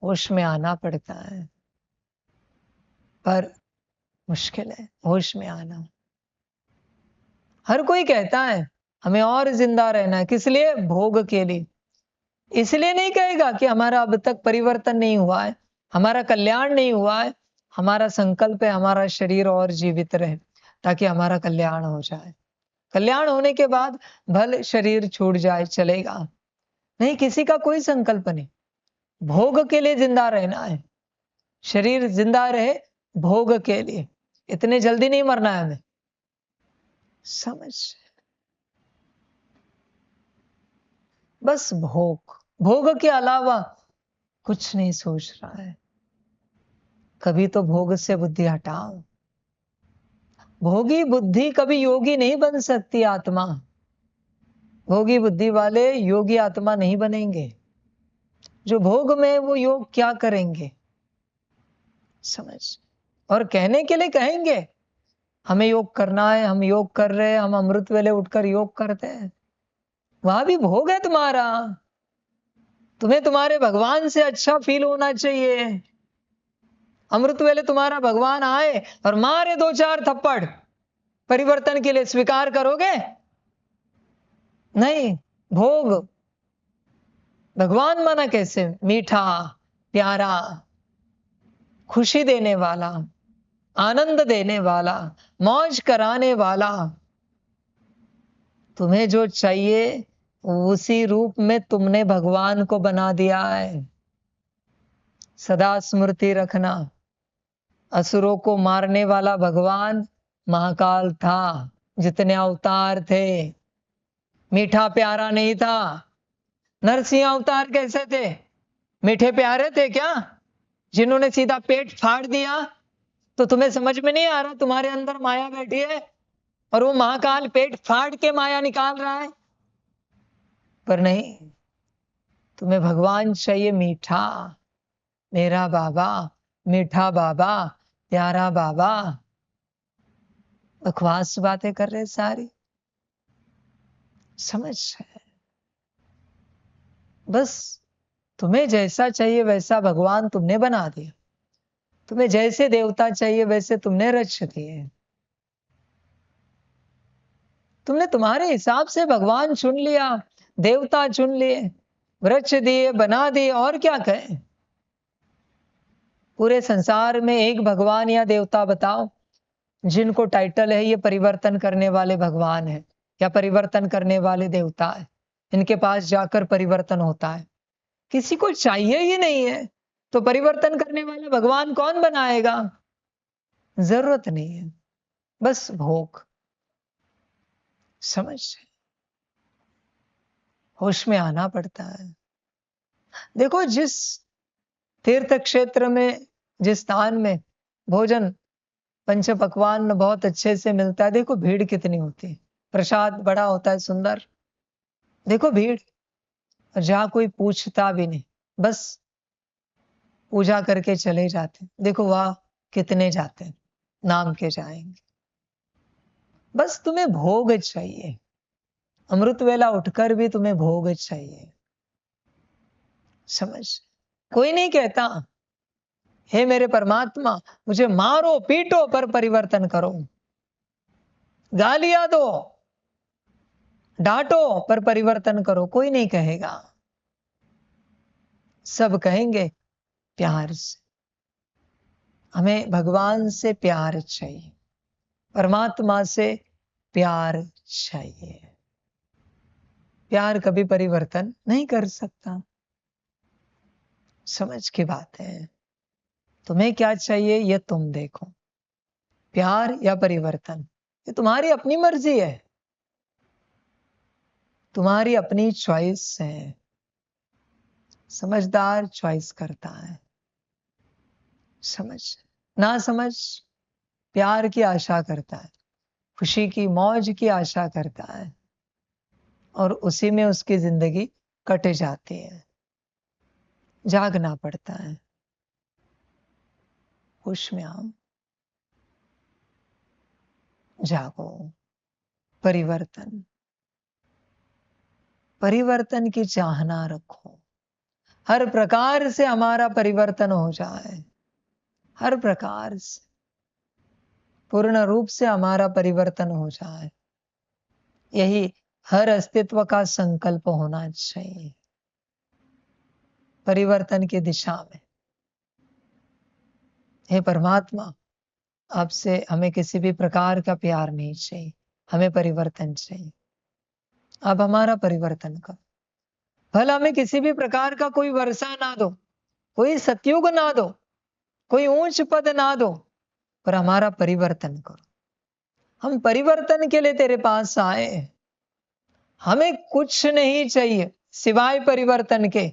होश में आना पड़ता है, पर मुश्किल है होश में आना। हर कोई कहता है हमें और जिंदा रहना है, किस लिए? भोग के लिए। इसलिए नहीं कहेगा कि हमारा अब तक परिवर्तन नहीं हुआ है, हमारा कल्याण नहीं हुआ है। हमारा संकल्प है हमारा शरीर और जीवित रहे, ताकि हमारा कल्याण हो जाए। कल्याण होने के बाद भले शरीर छूट जाए, चलेगा। नहीं, किसी का कोई संकल्प नहीं, भोग के लिए जिंदा रहना है। शरीर जिंदा रहे भोग के लिए, इतने जल्दी नहीं मरना है हमें। समझ, बस भोग, भोग के अलावा कुछ नहीं सोच रहा है। कभी तो भोग से बुद्धि हटाओ। भोगी बुद्धि कभी योगी नहीं बन सकती आत्मा। भोगी बुद्धि वाले योगी आत्मा नहीं बनेंगे। जो भोग में, वो योग क्या करेंगे? समझ, और कहने के लिए कहेंगे हमें योग करना है, हम योग कर रहे हैं, हम अमृत वेले उठकर योग करते हैं। वहां भी भोग है तुम्हारा। तुम्हें तुम्हारे भगवान से अच्छा फील होना चाहिए। अमृत वेले तुम्हारा भगवान आए और मारे 2-4 थप्पड़, परिवर्तन के लिए स्वीकार करोगे? नहीं। भोग, भगवान माना कैसे? मीठा, प्यारा, खुशी देने वाला, आनंद देने वाला, मौज कराने वाला। तुम्हें जो चाहिए उसी रूप में तुमने भगवान को बना दिया है। सदा स्मृति रखना, असुरों को मारने वाला भगवान महाकाल था। जितने अवतार थे, मीठा प्यारा नहीं था। नरसिंह अवतार कैसे थे? मीठे प्यारे थे क्या? जिन्होंने सीधा पेट फाड़ दिया। तो तुम्हें समझ में नहीं आ रहा तुम्हारे अंदर माया बैठी है और वो महाकाल पेट फाड़ के माया निकाल रहा है? पर नहीं, तुम्हें भगवान चाहिए मीठा। मेरा बाबा, मीठा बाबा, प्यारा बाबा। बकवास बातें कर रहे सारी। समझ है, बस तुम्हें जैसा चाहिए वैसा भगवान तुमने बना दिया। तुम्हें जैसे देवता चाहिए वैसे तुमने रच दिए। तुमने तुम्हारे हिसाब से भगवान चुन लिया, देवता चुन लिए, रच दिए, बना दिए, और क्या कहें? पूरे संसार में एक भगवान या देवता बताओ जिनको टाइटल है ये परिवर्तन करने वाले भगवान है या परिवर्तन करने वाले देवता है, इनके पास जाकर परिवर्तन होता है। किसी को चाहिए ही नहीं है, तो परिवर्तन करने वाला भगवान कौन बनाएगा? जरूरत नहीं है, बस भोग। समझ, होश में आना पड़ता है। देखो, जिस तीर्थ क्षेत्र में, जिस स्थान में भोजन पंच पकवान बहुत अच्छे से मिलता है, देखो भीड़ कितनी होती है, प्रसाद बड़ा होता है सुंदर, देखो भीड़। और जहां कोई पूछता भी नहीं, बस पूजा करके चले जाते, देखो वहां कितने जाते हैं, नाम के जाएंगे। बस तुम्हें भोग चाहिए। अमृत वेला उठकर भी तुम्हें भोग चाहिए। समझ, कोई नहीं कहता हे मेरे परमात्मा मुझे मारो पीटो पर परिवर्तन करो, गालियां दो, डांटो पर परिवर्तन करो, कोई नहीं कहेगा। सब कहेंगे प्यार से। हमें भगवान से प्यार चाहिए, परमात्मा से प्यार चाहिए। प्यार कभी परिवर्तन नहीं कर सकता। समझ की बात है। तुम्हें क्या चाहिए ये तुम देखो, प्यार या परिवर्तन, ये तुम्हारी अपनी मर्जी है, तुम्हारी अपनी चॉइस है। समझदार चॉइस करता है। समझ, ना समझ प्यार की आशा करता है, खुशी की मौज की आशा करता है, और उसी में उसकी जिंदगी कट जाती है। जागना पड़ता है। होश में आओ, जागो। परिवर्तन, परिवर्तन की चाहना रखो। हर प्रकार से हमारा परिवर्तन हो जाए, हर प्रकार से पूर्ण रूप से हमारा परिवर्तन हो जाए, यही हर अस्तित्व का संकल्प होना चाहिए। परिवर्तन की दिशा में, हे परमात्मा, आपसे हमें किसी भी प्रकार का प्यार नहीं चाहिए, हमें परिवर्तन चाहिए। आप हमारा परिवर्तन करो। भला हमें किसी भी प्रकार का कोई वर्षा ना दो, कोई सतयुग ना दो, कोई ऊंच पद ना दो, पर हमारा परिवर्तन करो। हम परिवर्तन के लिए तेरे पास आए। हमें कुछ नहीं चाहिए सिवाय परिवर्तन के।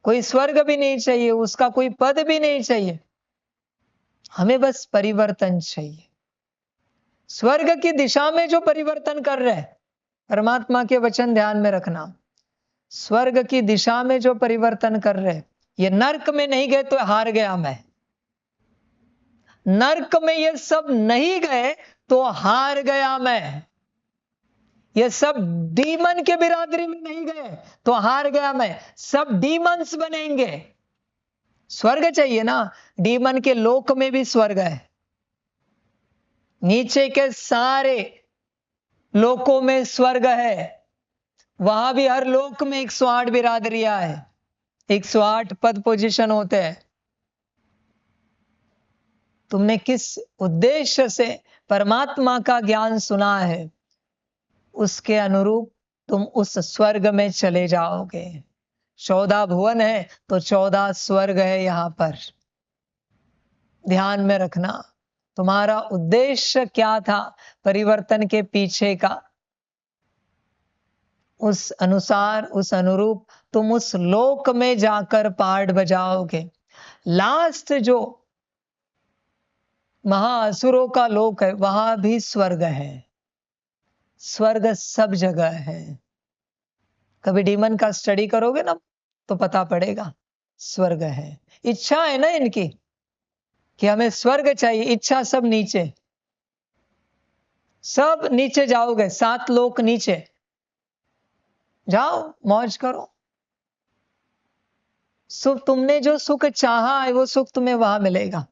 कोई स्वर्ग भी नहीं चाहिए, उसका कोई पद भी नहीं चाहिए, हमें बस परिवर्तन चाहिए। स्वर्ग की दिशा में जो परिवर्तन कर रहे हैं, परमात्मा के वचन ध्यान में रखना। स्वर्ग की दिशा में जो परिवर्तन कर रहे हैं, ये नर्क में नहीं गए तो हार गया मैं। नर्क में ये सब नहीं गए तो हार गया मैं। ये सब डीमन के बिरादरी में नहीं गए तो हार गया मैं। सब डीमंस बनेंगे। स्वर्ग चाहिए ना, डीमन के लोक में भी स्वर्ग है, नीचे के सारे लोकों में स्वर्ग है। वहां भी हर लोक में 108 बिरादरियां है, 108 पद पोजीशन होते हैं। तुमने किस उद्देश्य से परमात्मा का ज्ञान सुना है, उसके अनुरूप तुम उस स्वर्ग में चले जाओगे। 14 भुवन है तो 14 स्वर्ग है यहां पर। ध्यान में रखना, तुम्हारा उद्देश्य क्या था परिवर्तन के पीछे का, उस अनुसार, उस अनुरूप तुम उस लोक में जाकर पाठ बजाओगे। लास्ट जो महाअसुरों का लोक है, वहां भी स्वर्ग है। स्वर्ग सब जगह है। कभी डीमन का स्टडी करोगे ना तो पता पड़ेगा, स्वर्ग है। इच्छा है ना इनकी कि हमें स्वर्ग चाहिए, इच्छा सब नीचे, सब नीचे जाओगे। 7 लोक नीचे जाओ, मौज करो। सुख, तुमने जो सुख चाहा है वो सुख तुम्हें वहां मिलेगा।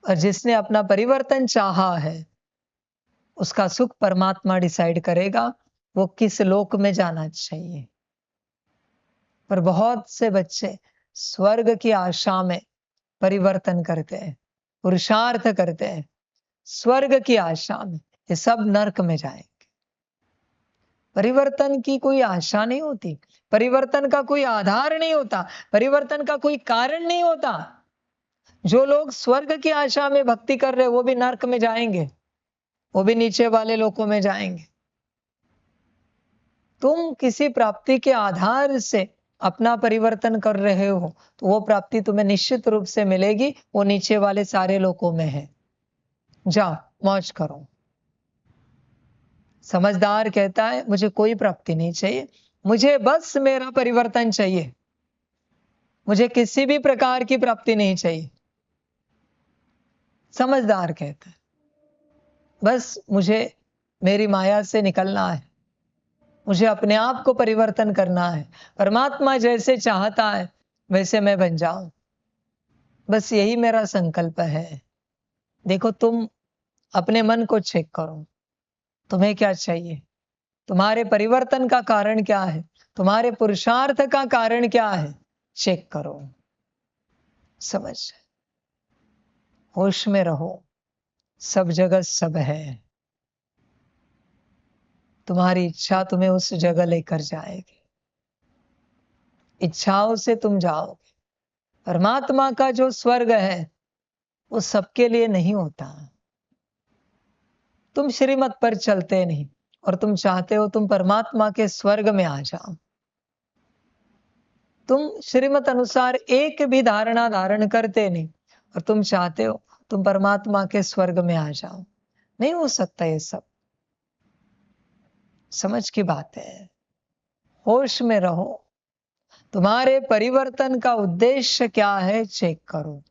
और जिसने अपना परिवर्तन चाहा है, उसका सुख परमात्मा डिसाइड करेगा वो किस लोक में जाना चाहिए। पर बहुत से बच्चे स्वर्ग की आशा में परिवर्तन करते हैं, पुरुषार्थ करते हैं स्वर्ग की आशा में, ये सब नरक में जाएंगे। परिवर्तन की कोई आशा नहीं होती, परिवर्तन का कोई आधार नहीं होता, परिवर्तन का कोई कारण नहीं होता। जो लोग स्वर्ग की आशा में भक्ति कर रहे हैं, वो भी नरक में जाएंगे, वो भी नीचे वाले लोकों में जाएंगे। तुम किसी प्राप्ति के आधार से अपना परिवर्तन कर रहे हो तो वो प्राप्ति तुम्हें निश्चित रूप से मिलेगी, वो नीचे वाले सारे लोकों में है। जाओ, मौज करो। समझदार कहता है मुझे कोई प्राप्ति नहीं चाहिए, मुझे बस मेरा परिवर्तन चाहिए, मुझे किसी भी प्रकार की प्राप्ति नहीं चाहिए। समझदार कहता है बस मुझे मेरी माया से निकलना है, मुझे अपने आप को परिवर्तन करना है, परमात्मा जैसे चाहता है वैसे मैं बन जाऊं, बस यही मेरा संकल्प है। देखो, तुम अपने मन को चेक करो, तुम्हें क्या चाहिए, तुम्हारे परिवर्तन का कारण क्या है, तुम्हारे पुरुषार्थ का कारण क्या है, चेक करो। समझ, होश में रहो, सब जगह सब है। तुम्हारी इच्छा तुम्हें उस जगह लेकर जाएगी, इच्छाओं से तुम जाओगे। परमात्मा का जो स्वर्ग है वो सबके लिए नहीं होता। तुम श्रीमत पर चलते नहीं और तुम चाहते हो तुम परमात्मा के स्वर्ग में आ जाओ। तुम श्रीमत अनुसार एक भी धारणा धारण करते नहीं और तुम चाहते हो तुम परमात्मा के स्वर्ग में आ जाओ। नहीं हो सकता ये सब। समझ की बात है, होश में रहो। तुम्हारे परिवर्तन का उद्देश्य क्या है चेक करो।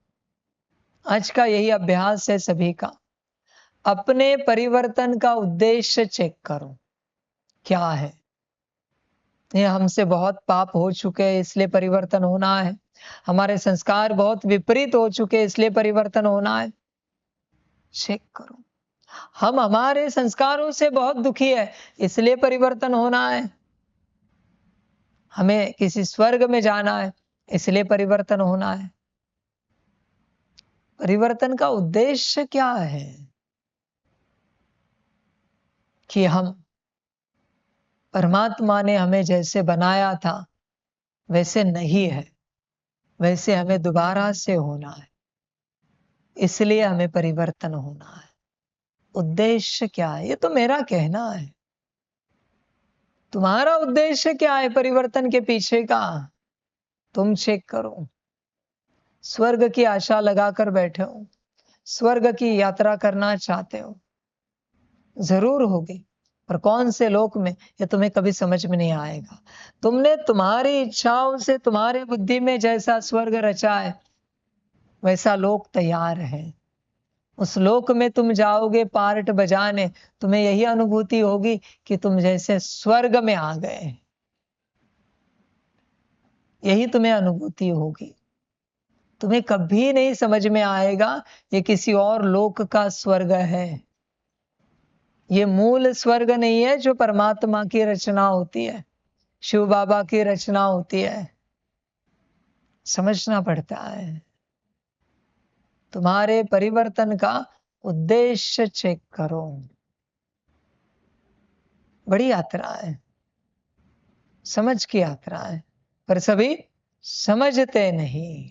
आज का यही अभ्यास है सभी का। अपने परिवर्तन का उद्देश्य चेक करो क्या है। ये हमसे बहुत पाप हो चुके हैं इसलिए परिवर्तन होना है, हमारे संस्कार बहुत विपरीत हो चुके हैं इसलिए परिवर्तन होना है। चेक करो। हम हमारे संस्कारों से बहुत दुखी है इसलिए परिवर्तन होना है। हमें किसी स्वर्ग में जाना है इसलिए परिवर्तन होना है। परिवर्तन का उद्देश्य क्या है कि हम परमात्मा ने हमें जैसे बनाया था वैसे नहीं है, वैसे हमें दोबारा से होना है, इसलिए हमें परिवर्तन होना है। उद्देश्य क्या है ये तो मेरा कहना है। तुम्हारा उद्देश्य क्या है परिवर्तन के पीछे का, तुम चेक करो। स्वर्ग की आशा लगाकर बैठे हो, स्वर्ग की यात्रा करना चाहते हो, जरूर होगी, पर कौन से लोक में ये तुम्हें कभी समझ में नहीं आएगा। तुमने तुम्हारी इच्छाओं से तुम्हारे बुद्धि में जैसा स्वर्ग रचा है वैसा लोक तैयार है। उस लोक में तुम जाओगे पार्ट बजाने, तुम्हें यही अनुभूति होगी कि तुम जैसे स्वर्ग में आ गए, यही तुम्हें अनुभूति होगी। तुम्हें कभी नहीं समझ में आएगा ये किसी और लोक का स्वर्ग है। ये मूल स्वर्ग नहीं है जो परमात्मा की रचना होती है, शिव बाबा की रचना होती है। समझना पड़ता है। तुम्हारे परिवर्तन का उद्देश्य चेक करो। बड़ी यात्रा है, समझ की यात्रा है, पर सभी समझते नहीं।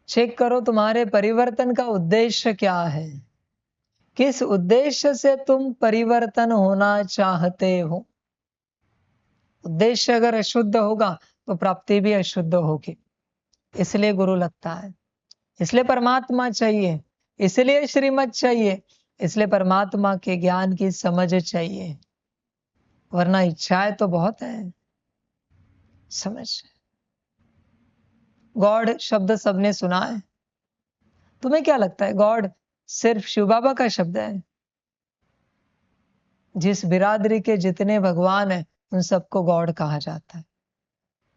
चेक करो तुम्हारे परिवर्तन का उद्देश्य क्या है, किस उद्देश्य से तुम परिवर्तन होना चाहते हो। उद्देश्य अगर अशुद्ध होगा तो प्राप्ति भी अशुद्ध होगी। इसलिए गुरु लगता है, इसलिए परमात्मा चाहिए, इसलिए श्रीमत चाहिए, इसलिए परमात्मा के ज्ञान की समझ चाहिए। वरना इच्छाएं तो बहुत है। समझ, गॉड शब्द सबने सुना है। तुम्हें क्या लगता है गॉड सिर्फ शिव बाबा का शब्द है? जिस बिरादरी के जितने भगवान हैं उन सबको गॉड कहा जाता है।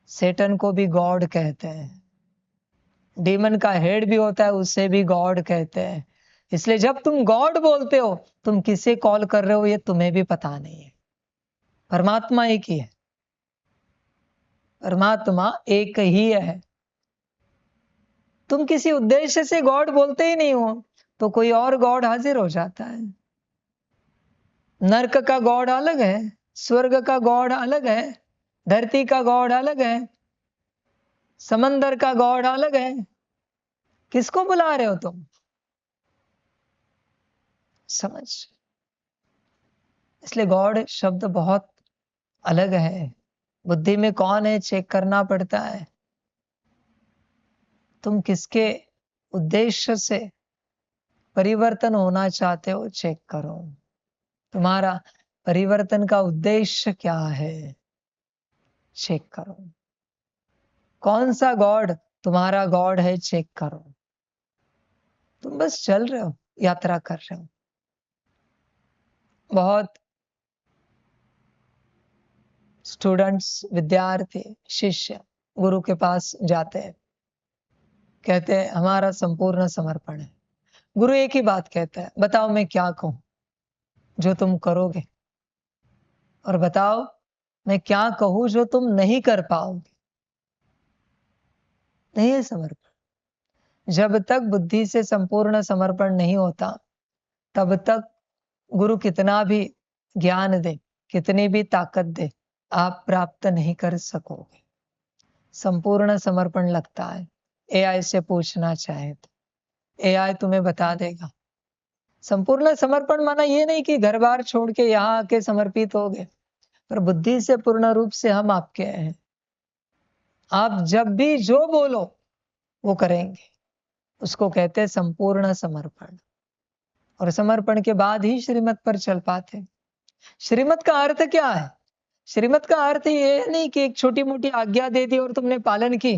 सेटन को भी गॉड कहते हैं, डीमन का हेड भी होता है उसे भी गॉड कहते हैं। इसलिए जब तुम गॉड बोलते हो तुम किसे कॉल कर रहे हो ये तुम्हें भी पता नहीं है। परमात्मा एक ही है, परमात्मा एक ही है। तुम किसी उद्देश्य से गॉड बोलते ही नहीं हो तो कोई और गॉड हाजिर हो जाता है। नरक का गॉड अलग है, स्वर्ग का गॉड अलग है, धरती का गॉड अलग है, समंदर का गॉड अलग है। किसको बुला रहे हो तुम? समझ। इसलिए गॉड शब्द बहुत अलग है। बुद्धि में कौन है चेक करना पड़ता है। तुम किसके उद्देश्य से परिवर्तन होना चाहते हो चेक करो। तुम्हारा परिवर्तन का उद्देश्य क्या है चेक करो। कौन सा गॉड तुम्हारा गॉड है चेक करो। तुम बस चल रहे हो, यात्रा कर रहे हो। बहुत स्टूडेंट्स, विद्यार्थी, शिष्य गुरु के पास जाते हैं, कहते हैं हमारा संपूर्ण समर्पण है। गुरु एक ही बात कहता है, बताओ मैं क्या कहूं जो तुम करोगे, और बताओ मैं क्या कहूं जो तुम नहीं कर पाओगे। नहीं है समर्पण। जब तक बुद्धि से संपूर्ण समर्पण नहीं होता तब तक गुरु कितना भी ज्ञान दे, कितनी भी ताकत दे, आप प्राप्त नहीं कर सकोगे। संपूर्ण समर्पण लगता है। एआई से पूछना चाहे तो एआई तुम्हें बता देगा। संपूर्ण समर्पण माना ये नहीं कि घर बार छोड़ के यहाँ आके समर्पित हो गए, पर बुद्धि से पूर्ण रूप से हम आपके हैं। आप जब भी जो बोलो वो करेंगे। उसको कहते हैं संपूर्ण समर्पण। और समर्पण के बाद ही श्रीमत पर चल पाते। श्रीमत का अर्थ क्या है? श्रीमत का अर्थ ये नहीं कि एक छोटी मोटी आज्ञा दे दी और तुमने पालन की,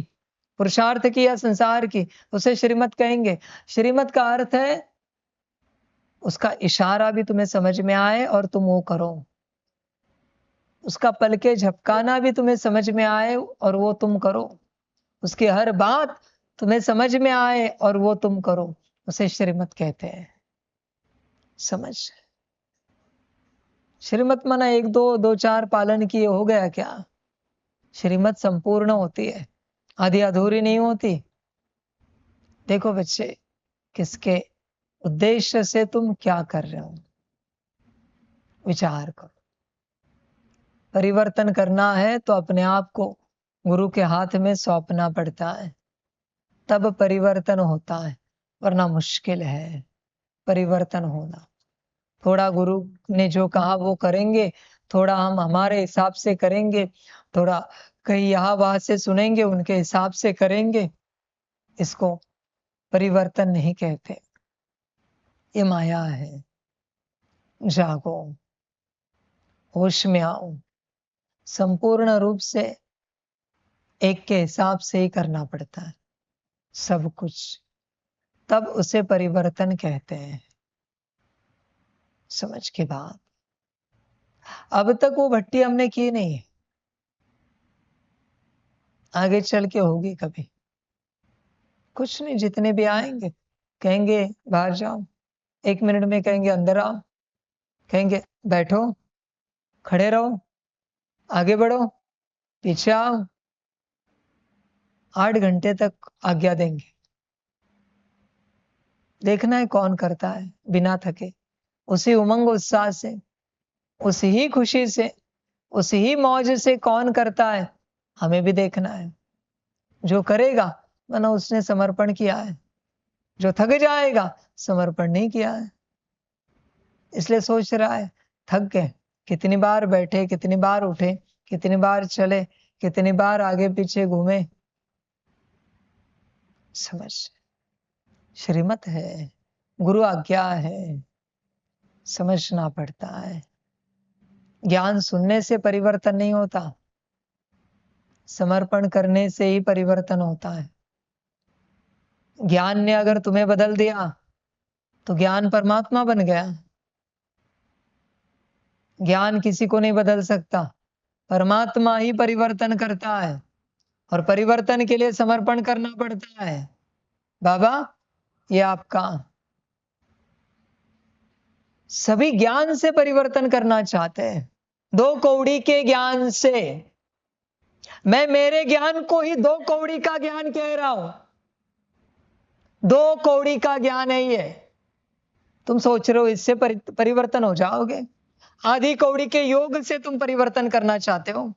पुरुषार्थ किया संसार की, उसे श्रीमत कहेंगे। श्रीमत का अर्थ है उसका इशारा भी तुम्हें समझ में आए और तुम वो करो। उसका पलके झपकाना भी तुम्हें समझ में आए और वो तुम करो। उसकी हर बात तुम्हें समझ में आए और वो तुम करो। उसे श्रीमत कहते हैं। समझ। श्रीमत माना एक दो दो चार पालन किए हो गया क्या? श्रीमत संपूर्ण होती है, आधी अधूरी नहीं होती। देखो बच्चे, किसके उद्देश्य से तुम क्या कर रहे हो, विचार करो। परिवर्तन करना है तो अपने आप को गुरु के हाथ में सौंपना पड़ता है, तब परिवर्तन होता है, वरना मुश्किल है परिवर्तन होना। थोड़ा गुरु ने जो कहा वो करेंगे, थोड़ा हम हमारे हिसाब से करेंगे, थोड़ा कहीं यहाँ वहां से सुनेंगे, उनके हिसाब से करेंगे। इसको परिवर्तन नहीं कहते, ये माया है। जागो, होश में आओ। संपूर्ण रूप से एक के हिसाब से ही करना पड़ता है सब कुछ, तब उसे परिवर्तन कहते हैं। समझ के बाद अब तक वो भट्टी हमने की नहीं, आगे चल के होगी कभी। कुछ नहीं, जितने भी आएंगे कहेंगे बाहर जाओ, 1 मिनट में कहेंगे अंदर आओ, कहेंगे बैठो, खड़े रहो, आगे बढ़ो, पीछे आओ। 8 घंटे तक आज्ञा देंगे। देखना है कौन करता है बिना थके, उसी उमंग उत्साह से, उसी ही खुशी से, उसी ही मौज से कौन करता है, हमें भी देखना है। जो करेगा माना उसने समर्पण किया है, जो थक जाएगा समर्पण नहीं किया है। इसलिए सोच रहा है थक गए, कितनी बार बैठे, कितनी बार उठे, कितनी बार चले, कितनी बार आगे पीछे घूमे। समझ। श्रीमत है, गुरु आज्ञा है, समझना पड़ता है। ज्ञान सुनने से परिवर्तन नहीं होता, समर्पण करने से ही परिवर्तन होता है। ज्ञान ने अगर तुम्हें बदल दिया तो ज्ञान परमात्मा बन गया। ज्ञान किसी को नहीं बदल सकता, परमात्मा ही परिवर्तन करता है, और परिवर्तन के लिए समर्पण करना पड़ता है। बाबा ये आपका। सभी ज्ञान से परिवर्तन करना चाहते हैं, 2 कौड़ी के ज्ञान से। मैं मेरे ज्ञान को ही 2 कौड़ी का ज्ञान कह रहा हूं। 2 कौड़ी का ज्ञान है ये। तुम सोच रहे हो इससे परिवर्तन हो जाओगे? आधी कौड़ी के योग से तुम परिवर्तन करना चाहते हो।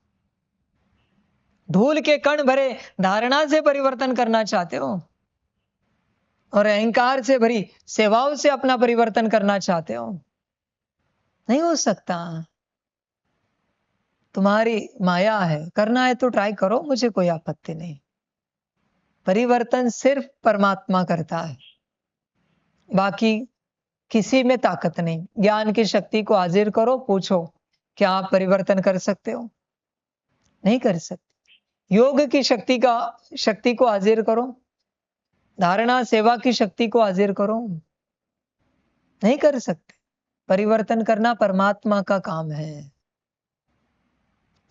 धूल के कण भरे धारणा से परिवर्तन करना चाहते हो, और अहंकार से भरी सेवाओं से अपना परिवर्तन करना चाहते हो। नहीं हो सकता। तुम्हारी माया है, करना है तो ट्राई करो, मुझे कोई आपत्ति नहीं। परिवर्तन सिर्फ परमात्मा करता है, बाकी किसी में ताकत नहीं। ज्ञान की शक्ति को हाजिर करो, पूछो क्या आप परिवर्तन कर सकते हो? नहीं कर सकते। योग की शक्ति को हाजिर करो, धारणा सेवा की शक्ति को हाजिर करो, नहीं कर सकते। परिवर्तन करना परमात्मा का काम है।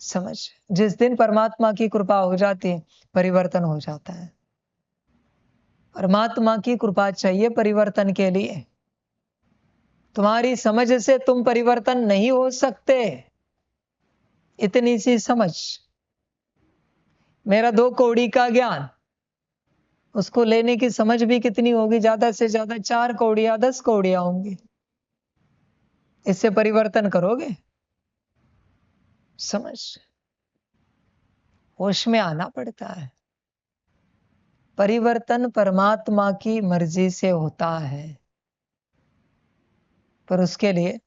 समझ। जिस दिन परमात्मा की कृपा हो जाती है परिवर्तन हो जाता है। परमात्मा की कृपा चाहिए परिवर्तन के लिए। तुम्हारी समझ से तुम परिवर्तन नहीं हो सकते। इतनी सी समझ। मेरा 2 कौड़ी का ज्ञान, उसको लेने की समझ भी कितनी होगी? ज्यादा से ज्यादा 4 कौड़ियां 10 कौड़ियां होंगी। इससे परिवर्तन करोगे? समझ। होश में आना पड़ता है। परिवर्तन परमात्मा की मर्जी से होता है, पर उसके लिए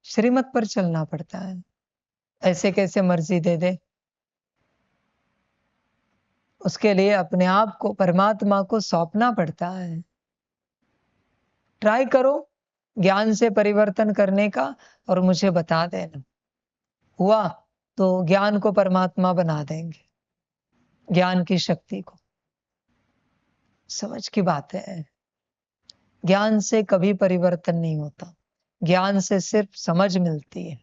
श्रीमत पर चलना पड़ता है। ऐसे कैसे मर्जी दे दे? उसके लिए अपने आप को परमात्मा को सौंपना पड़ता है। ट्राई करो ज्ञान से परिवर्तन करने का और मुझे बता देना। हुआ तो ज्ञान को परमात्मा बना देंगे, ज्ञान की शक्ति को। समझ की बात है। ज्ञान से कभी परिवर्तन नहीं होता, ज्ञान से सिर्फ समझ मिलती है।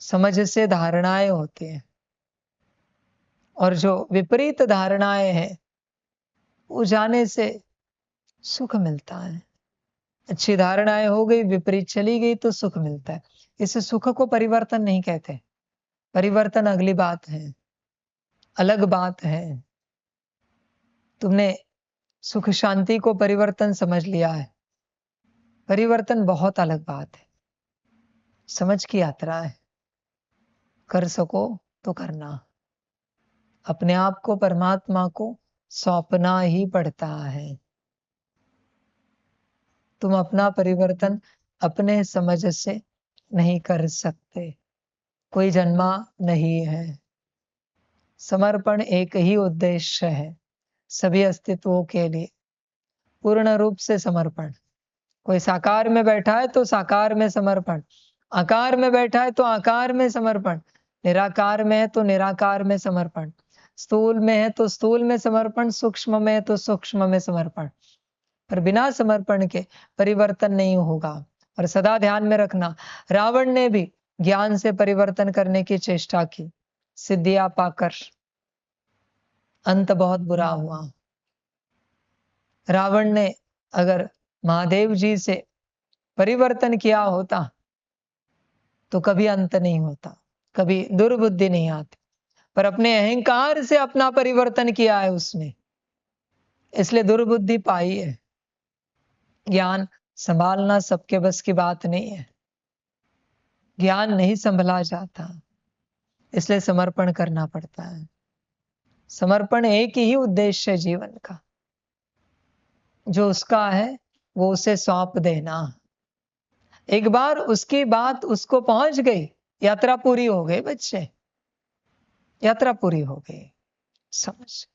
समझ से धारणाएं होती हैं, और जो विपरीत धारणाएं हैं वो जाने से सुख मिलता है। अच्छी धारणाएं हो गई, विपरीत चली गई तो सुख मिलता है। इस सुख को परिवर्तन नहीं कहते। परिवर्तन अगली बात है, अलग बात है। तुमने सुख शांति को परिवर्तन समझ लिया है, परिवर्तन बहुत अलग बात है। समझ की यात्रा है, कर सको तो करना। अपने आप को परमात्मा को सौंपना ही पड़ता है। तुम अपना परिवर्तन अपने समझ से नहीं कर सकते, कोई जन्मा नहीं है। समर्पण एक ही उद्देश्य है, सभी अस्तित्वों के लिए पूर्ण रूप से समर्पण। कोई साकार में बैठा है तो साकार में समर्पण, आकार में बैठा है तो आकार में समर्पण, निराकार में है तो निराकार में समर्पण, स्थूल में है तो स्थूल में समर्पण, सूक्ष्म में है तो सूक्ष्म में समर्पण। पर बिना समर्पण के परिवर्तन नहीं होगा। और सदा ध्यान में रखना, रावण ने भी ज्ञान से परिवर्तन करने की चेष्टा की, सिद्धियां पाकर अंत बहुत बुरा हुआ। रावण ने अगर महादेव जी से परिवर्तन किया होता तो कभी अंत नहीं होता, कभी दुर्बुद्धि नहीं आती। पर अपने अहंकार से अपना परिवर्तन किया है उसने, इसलिए दुर्बुद्धि पाई है। ज्ञान संभालना सबके बस की बात नहीं है, ज्ञान नहीं संभला जाता, इसलिए समर्पण करना पड़ता है। समर्पण एक ही उद्देश्य है जीवन का, जो उसका है वो उसे सौंप देना। एक बार उसकी बात उसको पहुंच गई, यात्रा पूरी हो गई बच्चे, यात्रा पूरी हो गई। समझ,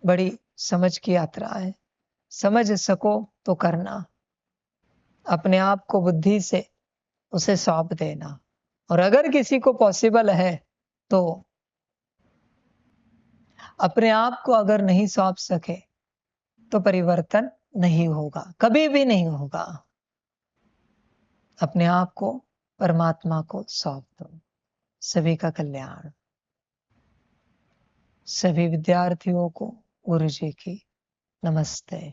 बड़ी समझ की यात्रा है। समझ सको तो करना, अपने आप को बुद्धि से उसे सौंप देना। और अगर किसी को पॉसिबल है तो अपने आप को अगर नहीं सौंप सके तो परिवर्तन नहीं होगा, कभी भी नहीं होगा। अपने आप को परमात्मा को सौंप दो। सभी का कल्याण। सभी विद्यार्थियों को गुरु जी की नमस्ते।